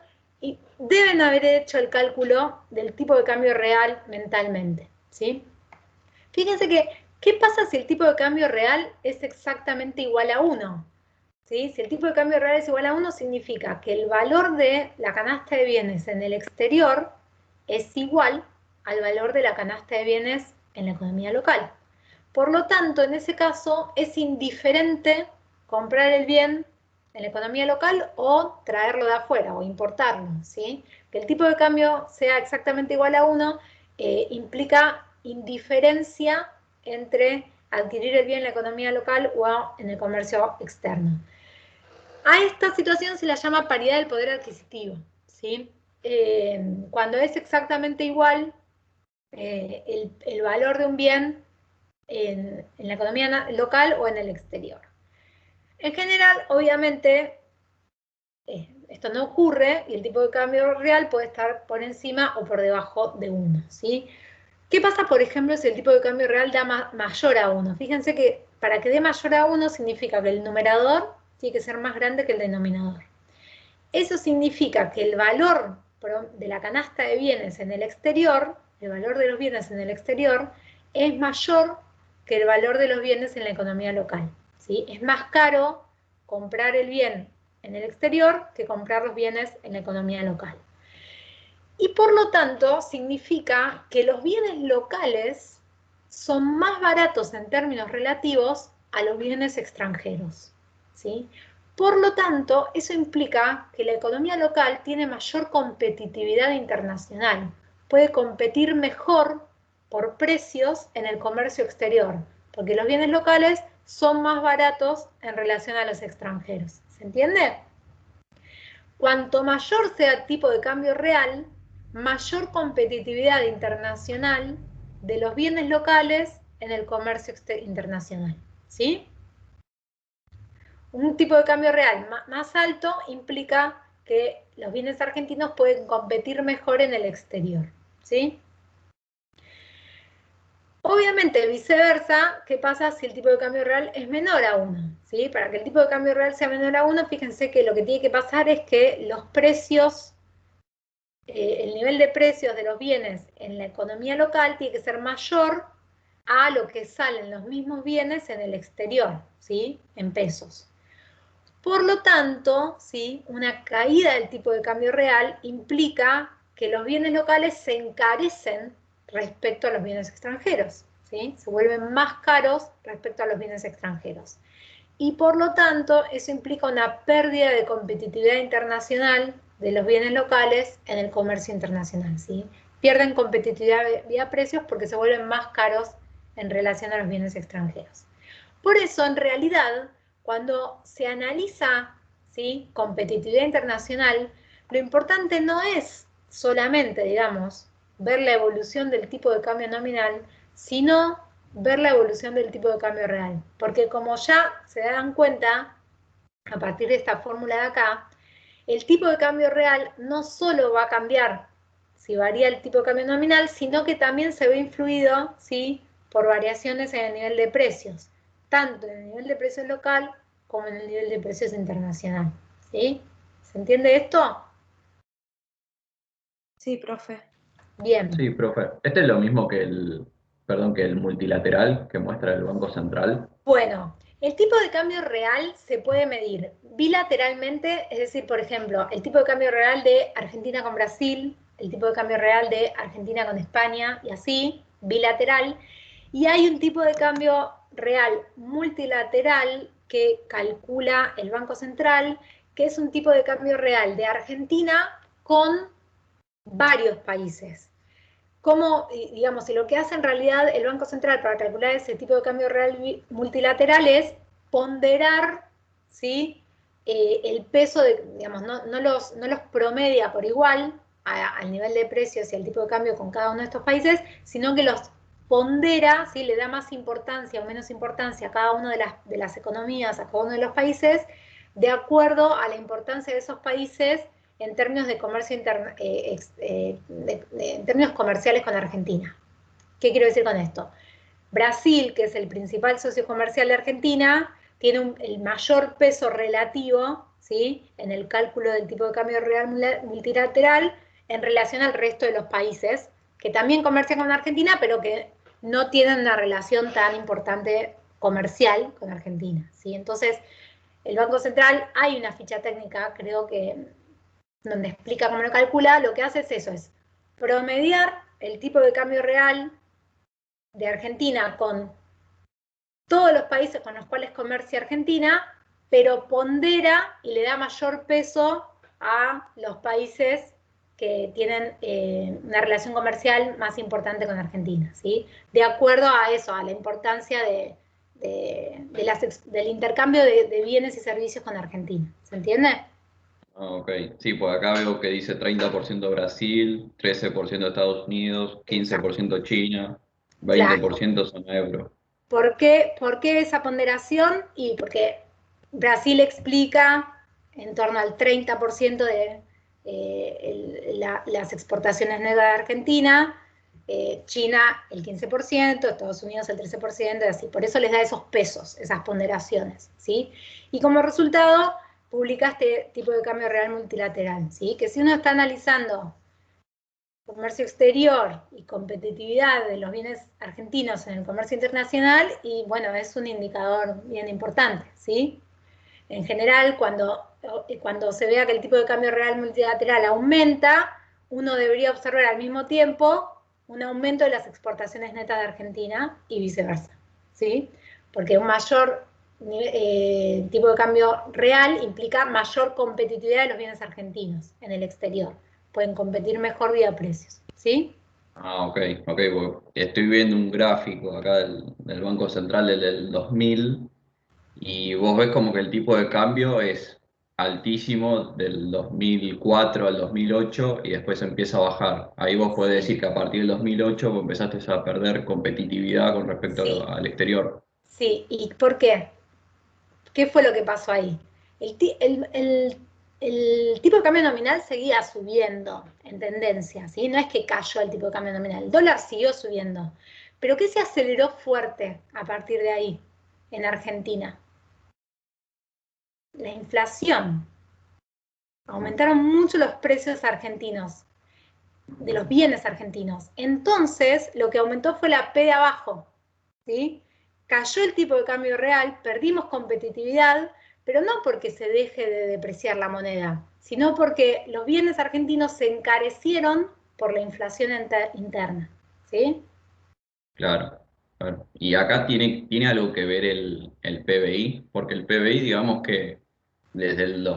deben haber hecho el cálculo del tipo de cambio real mentalmente, ¿sí? Fíjense que, ¿qué pasa si el tipo de cambio real es exactamente igual a 1? ¿Sí? Si el tipo de cambio real es igual a 1, significa que el valor de la canasta de bienes en el exterior es igual al valor de la canasta de bienes en la economía local. Por lo tanto, en ese caso, es indiferente comprar el bien en la economía local o traerlo de afuera o importarlo, ¿sí? Que el tipo de cambio sea exactamente igual a 1 implica indiferencia entre adquirir el bien en la economía local o en el comercio externo. A esta situación se la llama paridad del poder adquisitivo, ¿sí? Cuando es exactamente igual el valor de un bien en la economía local o en el exterior. En general, obviamente, esto no ocurre y el tipo de cambio real puede estar por encima o por debajo de 1, ¿sí? ¿Qué pasa, por ejemplo, si el tipo de cambio real da mayor a 1? Fíjense que para que dé mayor a 1 significa que el numerador tiene que ser más grande que el denominador. Eso significa que el valor de la canasta de bienes en el exterior, el valor de los bienes en el exterior, es mayor que el valor de los bienes en la economía local, ¿sí? Es más caro comprar el bien en el exterior que comprar los bienes en la economía local. Y por lo tanto, significa que los bienes locales son más baratos en términos relativos a los bienes extranjeros, ¿sí? Por lo tanto, eso implica que la economía local tiene mayor competitividad internacional, puede competir mejor por precios en el comercio exterior, porque los bienes locales son más baratos en relación a los extranjeros. ¿Se entiende? Cuanto mayor sea el tipo de cambio real, mayor competitividad internacional de los bienes locales en el comercio internacional, ¿sí? Un tipo de cambio real más alto implica que los bienes argentinos pueden competir mejor en el exterior, ¿sí? Obviamente, viceversa, ¿qué pasa si el tipo de cambio real es menor a 1? ¿Sí? Para que el tipo de cambio real sea menor a 1, fíjense que lo que tiene que pasar es que los precios, el nivel de precios de los bienes en la economía local tiene que ser mayor a lo que salen los mismos bienes en el exterior, ¿sí? En pesos. Por lo tanto, ¿sí? Una caída del tipo de cambio real implica que los bienes locales se encarecen respecto a los bienes extranjeros, ¿sí? Se vuelven más caros respecto a los bienes extranjeros. Y por lo tanto, eso implica una pérdida de competitividad internacional de los bienes locales en el comercio internacional, ¿sí? Pierden competitividad vía precios porque se vuelven más caros en relación a los bienes extranjeros. Por eso, en realidad, cuando se analiza, ¿sí? Competitividad internacional, lo importante no es solamente, digamos, ver la evolución del tipo de cambio nominal, sino ver la evolución del tipo de cambio real. Porque como ya se dan cuenta, a partir de esta fórmula de acá, el tipo de cambio real no solo va a cambiar si varía el tipo de cambio nominal, sino que también se ve influido, ¿sí? Por variaciones en el nivel de precios, tanto en el nivel de precios local como en el nivel de precios internacional, ¿sí? ¿Se entiende esto? Sí, profe. Bien. Sí, profe. Este es lo mismo que que el multilateral que muestra el Banco Central. Bueno, el tipo de cambio real se puede medir bilateralmente, es decir, por ejemplo, el tipo de cambio real de Argentina con Brasil, el tipo de cambio real de Argentina con España y así, bilateral. Y hay un tipo de cambio real multilateral que calcula el Banco Central, que es un tipo de cambio real de Argentina con varios países. Cómo, digamos, y lo que hace en realidad el Banco Central para calcular ese tipo de cambio real multilateral es ponderar, ¿sí? El peso, digamos, no los promedia por igual al nivel de precios y al tipo de cambio con cada uno de estos países, sino que los pondera, ¿sí? Le da más importancia o menos importancia a cada una de las economías, a cada uno de los países, de acuerdo a la importancia de esos países en términos de comercio en términos comerciales con Argentina. ¿Qué quiero decir con esto? Brasil, que es el principal socio comercial de Argentina, tiene el mayor peso relativo, ¿sí?, en el cálculo del tipo de cambio real multilateral en relación al resto de los países, que también comercian con Argentina, pero que no tienen una relación tan importante comercial con Argentina, ¿sí? Entonces, el Banco Central, hay una ficha técnica, creo que, donde explica cómo lo calcula, lo que hace es eso, es promediar el tipo de cambio real de Argentina con todos los países con los cuales comercia Argentina, pero pondera y le da mayor peso a los países que tienen una relación comercial más importante con Argentina, ¿sí? De acuerdo a eso, a la importancia del intercambio de bienes y servicios con Argentina. ¿Se entiende? Ok, sí, pues acá veo que dice 30% Brasil, 13% Estados Unidos, 15% China, Claro. 20% zona euro. ¿Por qué esa ponderación? Y porque Brasil explica en torno al 30% de las exportaciones netas de Argentina, China el 15%, Estados Unidos el 13%, y así. Por eso les da esos pesos, esas ponderaciones, ¿sí? Y como resultado, publica este tipo de cambio real multilateral, ¿sí? Que si uno está analizando comercio exterior y competitividad de los bienes argentinos en el comercio internacional, y bueno, es un indicador bien importante, ¿sí? En general, cuando se vea que el tipo de cambio real multilateral aumenta, uno debería observar al mismo tiempo un aumento de las exportaciones netas de Argentina y viceversa, ¿sí? Porque un mayor tipo de cambio real implica mayor competitividad de los bienes argentinos en el exterior. Pueden competir mejor vía precios, ¿sí? Ah, ok, porque estoy viendo un gráfico acá del Banco Central del 2000 y vos ves como que el tipo de cambio es altísimo del 2004 al 2008 y después empieza a bajar. Ahí vos podés decir que a partir del 2008 vos empezaste a perder competitividad con respecto Sí, al exterior. sí. ¿Y por qué? ¿Qué fue lo que pasó ahí? El tipo de cambio nominal seguía subiendo en tendencia, ¿sí? No es que cayó el tipo de cambio nominal, el dólar siguió subiendo. Pero ¿qué se aceleró fuerte a partir de ahí en Argentina? La inflación. Aumentaron mucho los precios argentinos, de los bienes argentinos. Entonces, lo que aumentó fue la P de abajo, ¿sí? Cayó el tipo de cambio real, perdimos competitividad, pero no porque se deje de depreciar la moneda, sino porque los bienes argentinos se encarecieron por la inflación interna, ¿sí? Claro, claro. Y acá tiene algo que ver el PBI, porque el PBI, digamos que desde el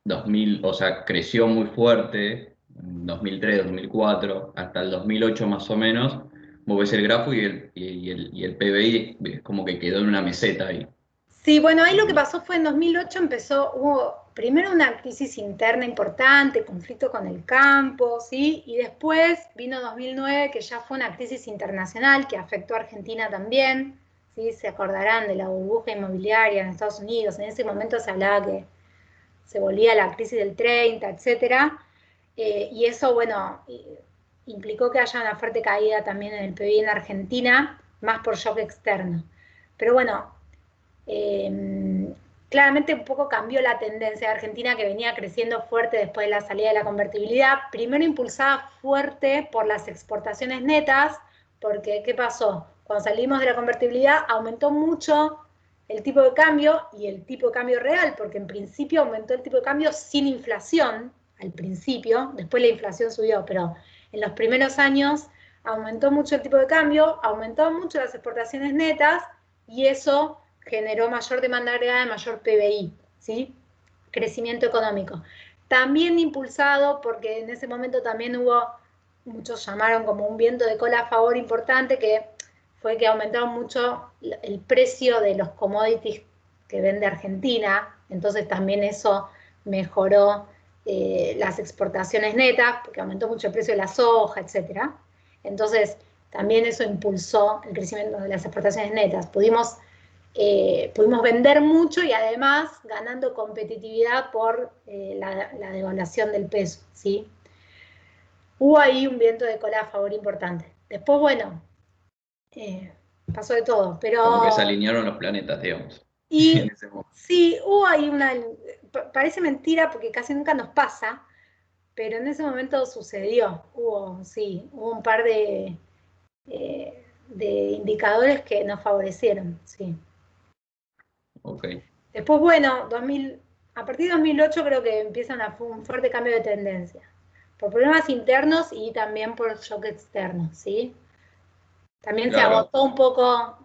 2000, o sea, creció muy fuerte, en 2003, 2004, hasta el 2008 más o menos. Vos ves el grafo y el PBI es como que quedó en una meseta ahí. Sí, bueno, ahí lo que pasó fue en 2008 hubo primero una crisis interna importante, conflicto con el campo, ¿sí? Y después vino 2009, que ya fue una crisis internacional que afectó a Argentina también, ¿sí? Se acordarán de la burbuja inmobiliaria en Estados Unidos, en ese momento se hablaba que se volvía la crisis del 30, etcétera, y eso, bueno, implicó que haya una fuerte caída también en el PIB en Argentina, más por shock externo. Pero bueno, claramente un poco cambió la tendencia de Argentina, que venía creciendo fuerte después de la salida de la convertibilidad, primero impulsada fuerte por las exportaciones netas, porque ¿qué pasó? Cuando salimos de la convertibilidad aumentó mucho el tipo de cambio y el tipo de cambio real, porque en principio aumentó el tipo de cambio sin inflación, al principio, después la inflación subió, pero en los primeros años aumentó mucho el tipo de cambio, aumentó mucho las exportaciones netas, y eso generó mayor demanda agregada y mayor PBI, ¿sí? Crecimiento económico. También impulsado porque en ese momento también hubo, muchos llamaron como un viento de cola a favor importante, que fue que aumentaron mucho el precio de los commodities que vende Argentina, entonces también eso mejoró las exportaciones netas, porque aumentó mucho el precio de la soja, etc. Entonces, también eso impulsó el crecimiento de las exportaciones netas. Pudimos vender mucho y además ganando competitividad por la devaluación del peso, ¿sí? Hubo ahí un viento de cola a favor importante. Después, bueno, pasó de todo, pero... Como que se alinearon los planetas, digamos. Y en ese momento. sí, hubo ahí parece mentira porque casi nunca nos pasa, pero en ese momento sucedió. Hubo un par de indicadores que nos favorecieron, sí. Ok. Después, bueno, a partir de 2008 creo que empieza un fuerte cambio de tendencia, por problemas internos y también por shock externo, ¿sí? También se Claro. agotó un poco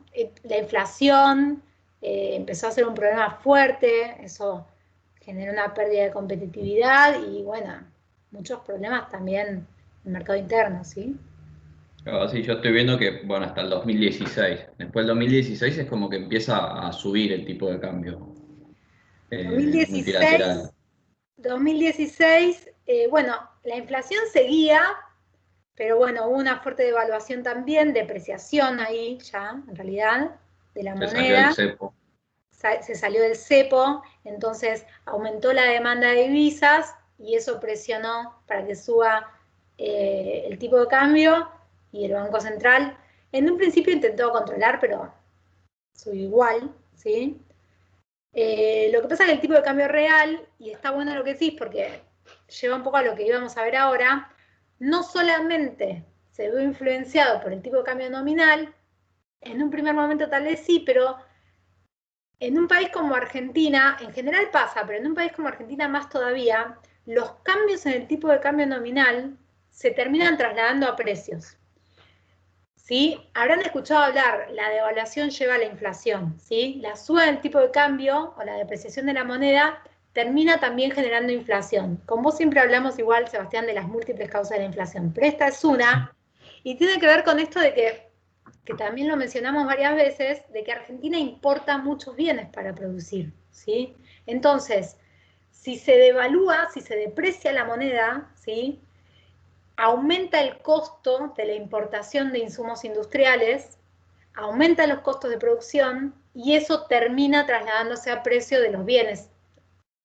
la inflación, empezó a ser un problema fuerte, eso generó una pérdida de competitividad y, bueno, muchos problemas también en el mercado interno, ¿sí? Claro, sí, yo estoy viendo que, bueno, hasta el 2016. Después del 2016 es como que empieza a subir el tipo de cambio 2016, multilateral. 2016, bueno, la inflación seguía, pero bueno, hubo una fuerte devaluación también, depreciación ahí ya, en realidad, de la Se salió el moneda. cepo. Se salió del cepo, entonces aumentó la demanda de divisas y eso presionó para que suba el tipo de cambio y el Banco Central en un principio intentó controlar, pero subió igual, ¿sí? Lo que pasa es que el tipo de cambio real, y está bueno lo que decís porque lleva un poco a lo que íbamos a ver ahora, no solamente se ve influenciado por el tipo de cambio nominal, en un primer momento tal vez sí, pero en un país como Argentina, en general pasa, pero en un país como Argentina más todavía, los cambios en el tipo de cambio nominal se terminan trasladando a precios. ¿Sí? Habrán escuchado hablar, la devaluación lleva a la inflación, ¿sí? La suba del tipo de cambio o la depreciación de la moneda termina también generando inflación. Con vos siempre hablamos igual, Sebastián, de las múltiples causas de la inflación, pero esta es una, y tiene que ver con esto de que también lo mencionamos varias veces, de que Argentina importa muchos bienes para producir, ¿sí? Entonces, si se devalúa, si se deprecia la moneda, ¿sí? Aumenta el costo de la importación de insumos industriales, aumenta los costos de producción y eso termina trasladándose a precio de los bienes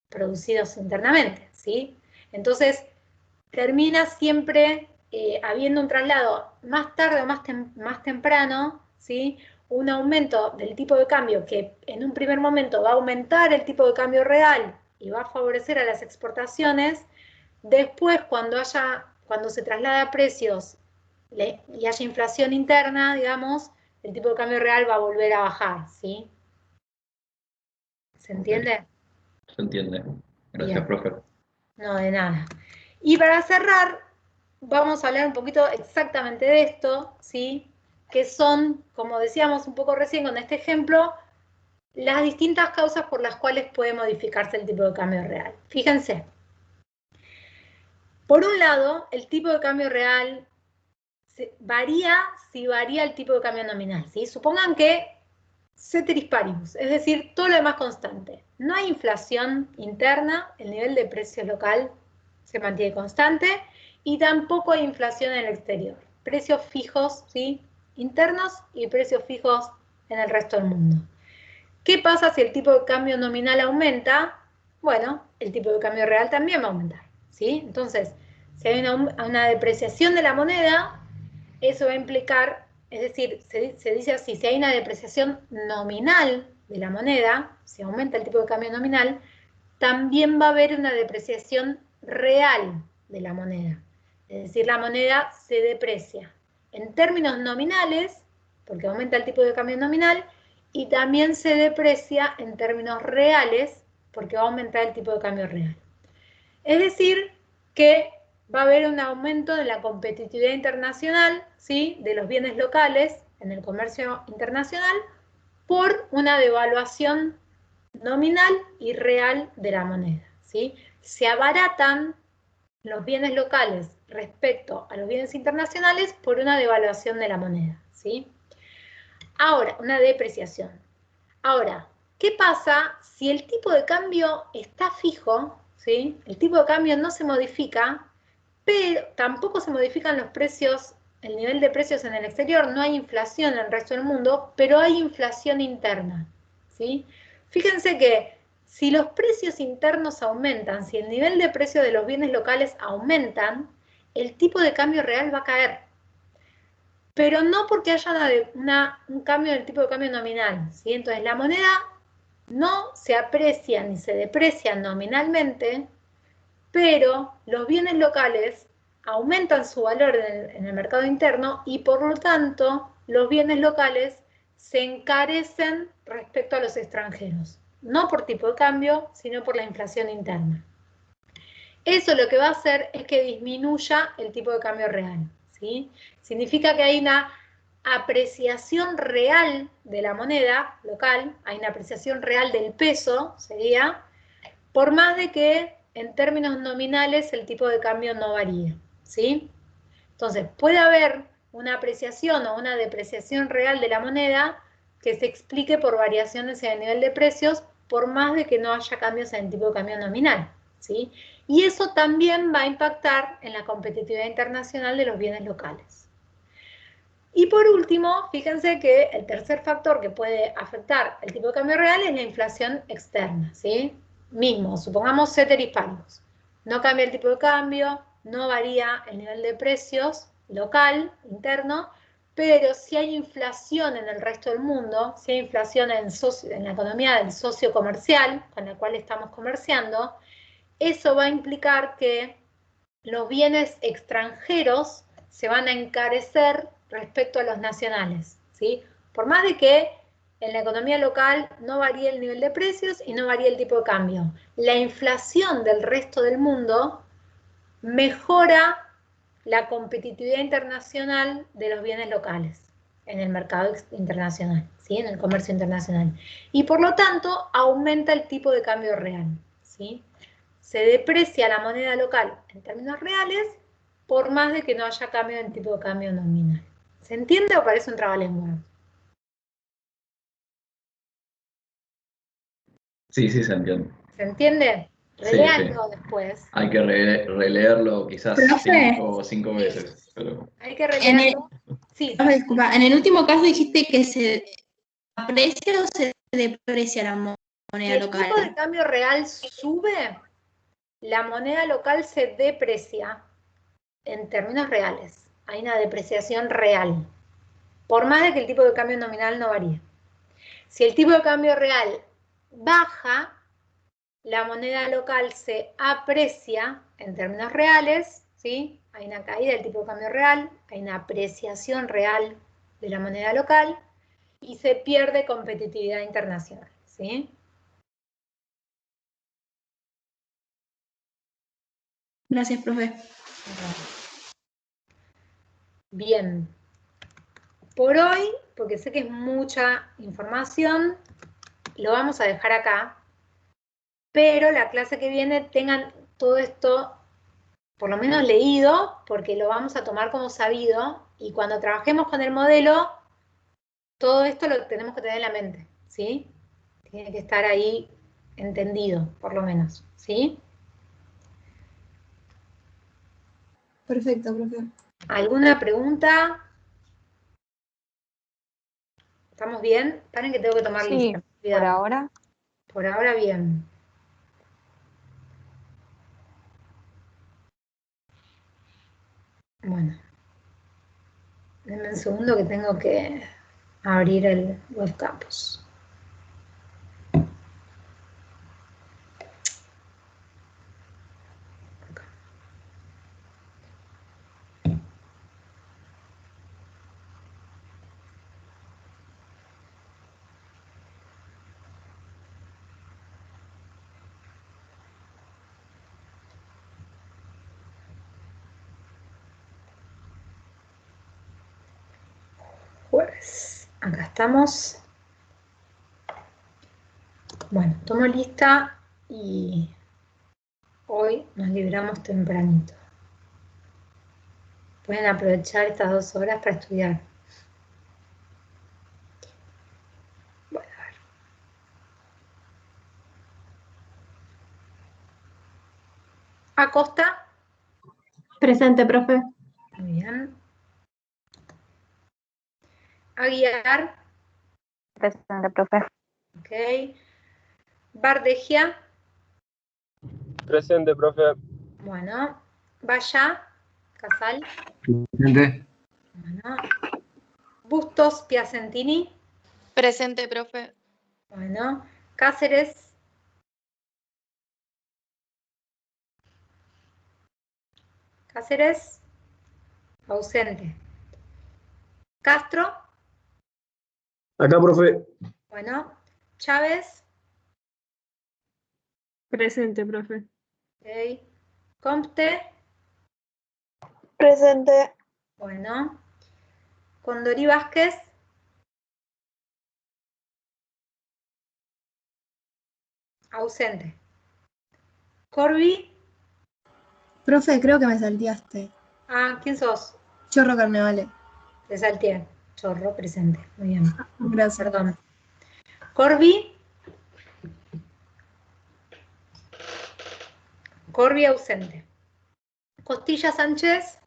producidos internamente, ¿sí? Entonces, termina siempre habiendo un traslado más tarde o más temprano, ¿sí? Un aumento del tipo de cambio que en un primer momento va a aumentar el tipo de cambio real y va a favorecer a las exportaciones. Después, cuando se traslada a precios y haya inflación interna, digamos, el tipo de cambio real va a volver a bajar, ¿sí? ¿Se entiende? Se entiende. Bien. Gracias, profe. No, de nada. Y para cerrar, vamos a hablar un poquito exactamente de esto, ¿sí? Que son, como decíamos un poco recién con este ejemplo, las distintas causas por las cuales puede modificarse el tipo de cambio real. Fíjense. Por un lado, el tipo de cambio real varía si varía el tipo de cambio nominal, ¿sí? Supongan que ceteris paribus, es decir, todo lo demás constante. No hay inflación interna, el nivel de precio local se mantiene constante y tampoco hay inflación en el exterior. Precios fijos, ¿sí? Internos y precios fijos en el resto del mundo. ¿Qué pasa si el tipo de cambio nominal aumenta? Bueno, el tipo de cambio real también va a aumentar, ¿sí? Entonces, si hay una depreciación de la moneda, eso va a implicar, es decir, se dice así, si hay una depreciación nominal de la moneda, si aumenta el tipo de cambio nominal, también va a haber una depreciación real de la moneda. Es decir, la moneda se deprecia en términos nominales, porque aumenta el tipo de cambio nominal, y también se deprecia en términos reales, porque va a aumentar el tipo de cambio real. Es decir, que va a haber un aumento de la competitividad internacional, ¿sí? De los bienes locales en el comercio internacional por una devaluación nominal y real de la moneda, ¿sí? Se abaratan los bienes locales respecto a los bienes internacionales por una devaluación de la moneda, ¿sí? Ahora, una depreciación. Ahora, ¿qué pasa si el tipo de cambio está fijo, ¿sí? El tipo de cambio no se modifica, pero tampoco se modifican los precios, el nivel de precios en el exterior, no hay inflación en el resto del mundo, pero hay inflación interna, ¿sí? Fíjense que si los precios internos aumentan, si el nivel de precio de los bienes locales aumentan, el tipo de cambio real va a caer. pero no porque haya un cambio del tipo de cambio nominal, ¿sí? Entonces la moneda no se aprecia ni se deprecia nominalmente, pero los bienes locales aumentan su valor en el mercado interno y por lo tanto los bienes locales se encarecen respecto a los extranjeros, no por tipo de cambio, sino por la inflación interna. Eso lo que va a hacer es que disminuya el tipo de cambio real, ¿sí? Significa que hay una apreciación real de la moneda local, hay una apreciación real del peso, sería, por más de que en términos nominales el tipo de cambio no varíe, ¿sí? Entonces, puede haber una apreciación o una depreciación real de la moneda que se explique por variaciones en el nivel de precios, por más de que no haya cambios en el tipo de cambio nominal, ¿sí? Y eso también va a impactar en la competitividad internacional de los bienes locales. Y por último, fíjense que el tercer factor que puede afectar el tipo de cambio real es la inflación externa, ¿sí? Mismo, supongamos ceteris paribus. No cambia el tipo de cambio, no varía el nivel de precios local, interno, pero si hay inflación en el resto del mundo, si hay inflación en la economía del socio comercial con el cual estamos comerciando, eso va a implicar que los bienes extranjeros se van a encarecer respecto a los nacionales, ¿sí? Por más de que en la economía local no varíe el nivel de precios y no varíe el tipo de cambio. La inflación del resto del mundo mejora la competitividad internacional de los bienes locales en el mercado internacional, ¿sí? En el comercio internacional. Y por lo tanto, aumenta el tipo de cambio real, ¿sí? Se deprecia la moneda local en términos reales, por más de que no haya cambio en tipo de cambio nominal. ¿Se entiende o parece un trabalengua? Sí, sí, se entiende. ¿Se entiende? Sí, Releanlo después. Hay que releerlo quizás Profe. cinco veces. Pero... Hay que releerlo. Sí. Profe, disculpa, en el último caso dijiste que se aprecia o se deprecia la Si moneda el local. tipo de cambio real sube, la moneda local se deprecia en términos reales. Hay una depreciación real, por más de que el tipo de cambio nominal no varíe. Si el tipo de cambio real baja, la moneda local se aprecia en términos reales, ¿sí? Hay una caída del tipo de cambio real, hay una apreciación real de la moneda local y se pierde competitividad internacional, ¿sí? Gracias, profe. Bien. Por hoy, porque sé que es mucha información, lo vamos a dejar acá, pero la clase que viene tengan todo esto por lo menos leído, porque lo vamos a tomar como sabido, y cuando trabajemos con el modelo, todo esto lo tenemos que tener en la mente, ¿sí? Tiene que estar ahí entendido, por lo menos, ¿sí? Perfecto, profe. ¿Alguna pregunta? ¿Estamos bien? Paren que tengo que tomar Sí, lista. por Cuidado. ahora. Por ahora bien. Bueno. Denme un segundo que tengo que abrir el web campus. Jueves. Acá estamos. Bueno, tomo lista y hoy nos libramos tempranito. Pueden aprovechar estas 2 horas para estudiar. Bueno, a ver. Acosta. Presente, profe. Muy bien. Aguiar. Presente, profe. Ok. Bardegia. Presente, profe. Bueno. Vaya. Casal. Presente. Bueno. Bustos Piacentini. Presente, profe. Bueno. Cáceres. Cáceres. Ausente. Castro. Acá, profe. Bueno. Chávez. Presente, profe. Ok. Compte. Presente. Bueno. Condorí Vázquez. Ausente. Corby. Profe, creo que me salteaste. Ah, ¿quién sos? Chorro Carnevale. Te salteé. Chorro, presente. Muy bien. Gracias. Perdón. Corby. Corby ausente. Costilla Sánchez.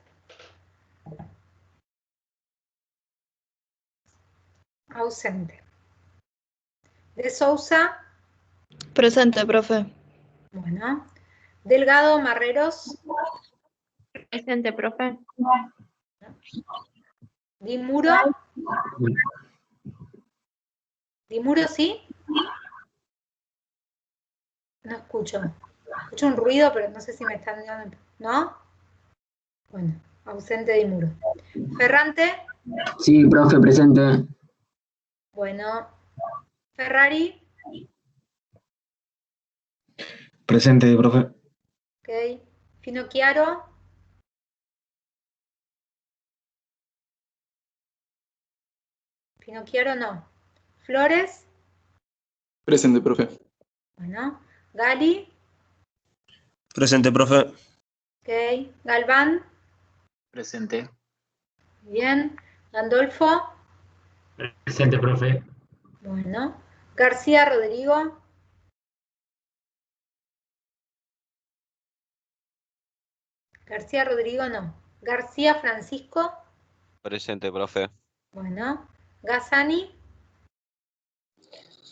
Ausente. De Sousa. Presente, profe. Bueno. Delgado Marreros. Presente, profe. Dimuro. Dimuro, ¿sí? No escucho. Escucho un ruido, pero no sé si me están dando. ¿No? Bueno, ausente Dimuro. Ferrante. Sí, profe, presente. Bueno. Ferrari. Presente, profe. Ok. Finocchiaro. Finocchiaro no. Flores. Presente, profe. Bueno. Gali. Presente, profe. Ok. Galván. Presente. Bien. Gandolfo. Presente, profe. Bueno. García Rodrigo. García Rodrigo no. García Francisco. Presente, profe. Bueno. Gazani.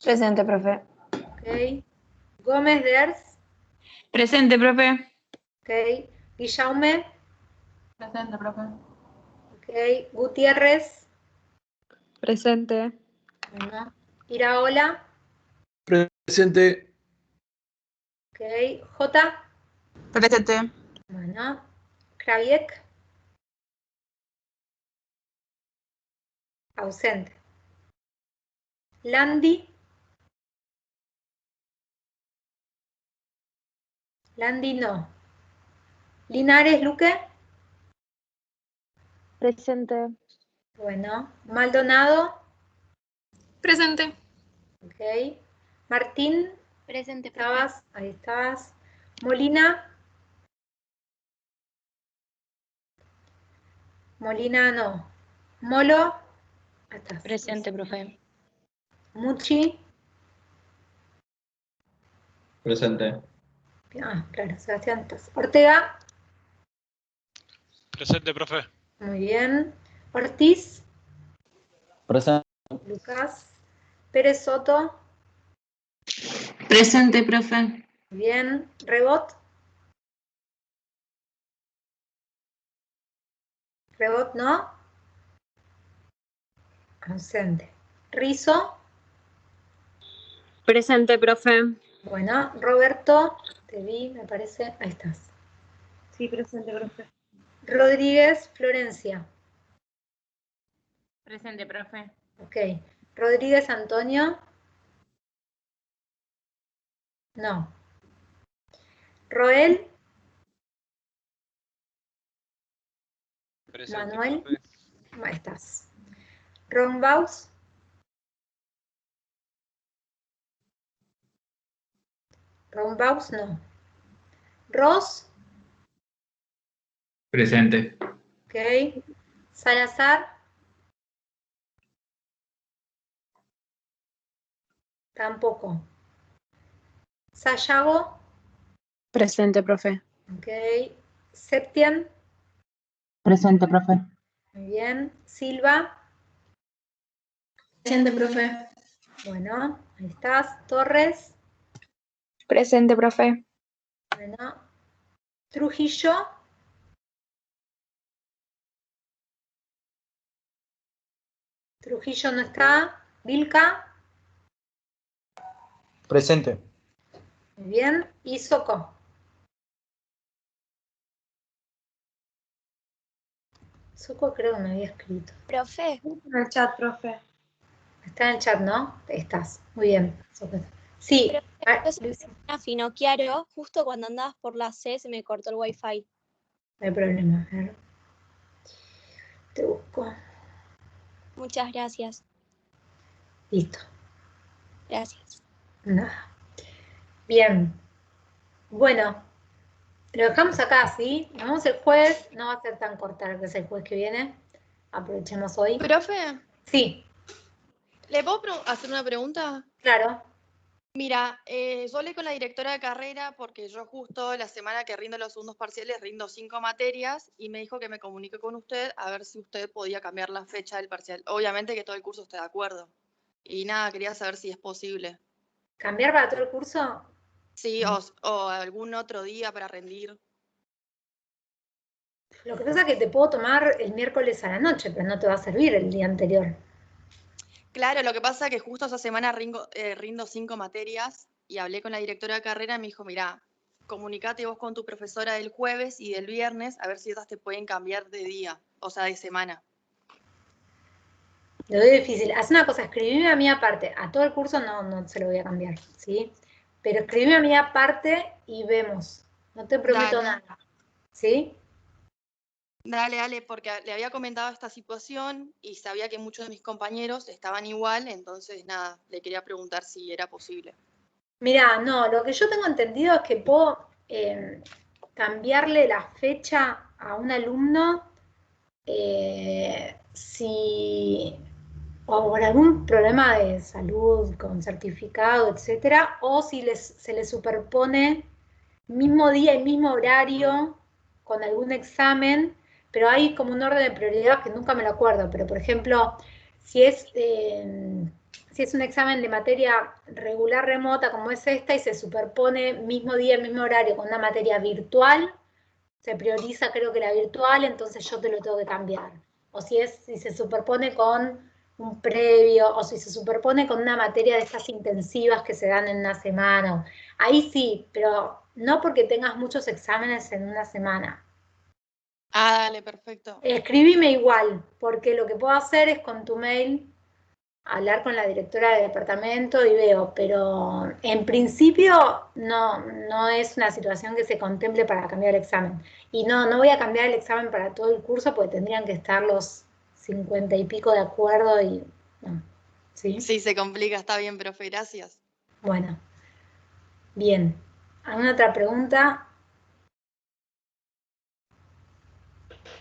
Presente, profe. Ok. Gómez Ders. Presente, profe. Ok. Guillaume. Presente, profe. Ok. Gutiérrez. Presente. Bueno. Iraola. Presente. Ok. J. Presente. Bueno. Kraviek. Ausente. Landi. Landi no. Linares Luque. Presente. Bueno. Maldonado. Presente. Ok. Martín. Presente, profe. Estabas. Ahí estabas. Molina. Molina no. Molo. Ahí estás. Presente, profe. Muchi. Presente. Ah, claro, Sebastián. Estás. Ortega. Presente, profe. Muy bien. Ortiz. Presente. Lucas. Pérez Soto. Presente, profe. Bien. Rebot. Rebot no. Ausente. Rizo. Presente, profe. Bueno. Roberto. Te vi, me parece. Ahí estás. Sí, presente, profe. Rodríguez Florencia. Presente, profe. Ok. Rodríguez Antonio. No. Roel. Presente, Manuel. profe. Ahí estás. Rombaus. Rombaus no. Ross. Presente. Ok. Salazar. Tampoco. Sayago. Presente, profe. Ok. Septian. Presente, profe. Muy bien. Silva. Presente, profe. Bueno, ahí estás. Torres. Presente, profe. Bueno. Trujillo. Trujillo no está. Vilca, Presente. muy bien. Y Soco. Soco creo que me había escrito. Profe. En el chat, profe. Está en el chat, ¿no? Estás. Muy bien. Soco. Sí. Yo soy una Finocchiaro, justo cuando andabas por la C se me cortó el wifi. No hay problema. A ver. Te busco. Muchas gracias. Listo. Gracias. Nada. Bien. Bueno, lo dejamos acá, ¿sí? Nos vemos el jueves. No va a ser tan corta que es el jueves que viene. Aprovechemos hoy. Profe, Sí, ¿le puedo hacer una pregunta? claro. Mira, yo hablé con la directora de carrera porque yo justo la semana que rindo los segundos parciales rindo 5 materias y me dijo que me comunique con usted a ver si usted podía cambiar la fecha del parcial. Obviamente que todo el curso esté de acuerdo. Y nada, quería saber si es posible. ¿Cambiar para todo el curso? Sí, o algún otro día para rendir. Lo que pasa es que te puedo tomar el miércoles a la noche, pero no te va a servir el día anterior. Claro, lo que pasa es que justo esa semana rindo 5 materias y hablé con la directora de carrera y me dijo, mirá, comunicate vos con tu profesora del jueves y del viernes a ver si esas te pueden cambiar de día, o sea, de semana. Lo veo difícil. Haz una cosa, escribime a mí aparte. A todo el curso no se lo voy a cambiar, ¿sí? Pero escribime a mí aparte y vemos. No te prometo nada, ¿sí? Dale, porque le había comentado esta situación y sabía que muchos de mis compañeros estaban igual, entonces nada, le quería preguntar si era posible. Mirá, no, lo que yo tengo entendido es que puedo cambiarle la fecha a un alumno si o por algún problema de salud con certificado, etcétera, o si se les superpone mismo día y mismo horario con algún examen, pero hay como un orden de prioridad que nunca me lo acuerdo, pero por ejemplo, si es un examen de materia regular remota como es esta y se superpone mismo día, mismo horario con una materia virtual, se prioriza creo que la virtual, entonces yo te lo tengo que cambiar. O si se superpone con un previo, o si se superpone con una materia de estas intensivas que se dan en una semana. Ahí sí, pero no porque tengas muchos exámenes en una semana. Ah, dale, perfecto. Escribime igual, porque lo que puedo hacer es con tu mail hablar con la directora del departamento y veo, pero en principio no es una situación que se contemple para cambiar el examen. Y no voy a cambiar el examen para todo el curso porque tendrían que estar los 50 y pico de acuerdo y no. ¿Sí? Sí, se complica, está bien, profe, gracias. Bueno, bien. ¿Alguna otra pregunta?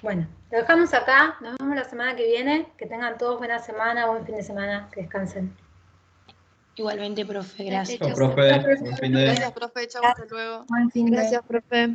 Bueno, lo dejamos acá, nos vemos la semana que viene, que tengan todos buena semana, buen fin de semana, que descansen. Igualmente, profe, gracias. Chao, profe. Buen fin de... Gracias, profe, chau, hasta luego. Buen fin de... Gracias, profe.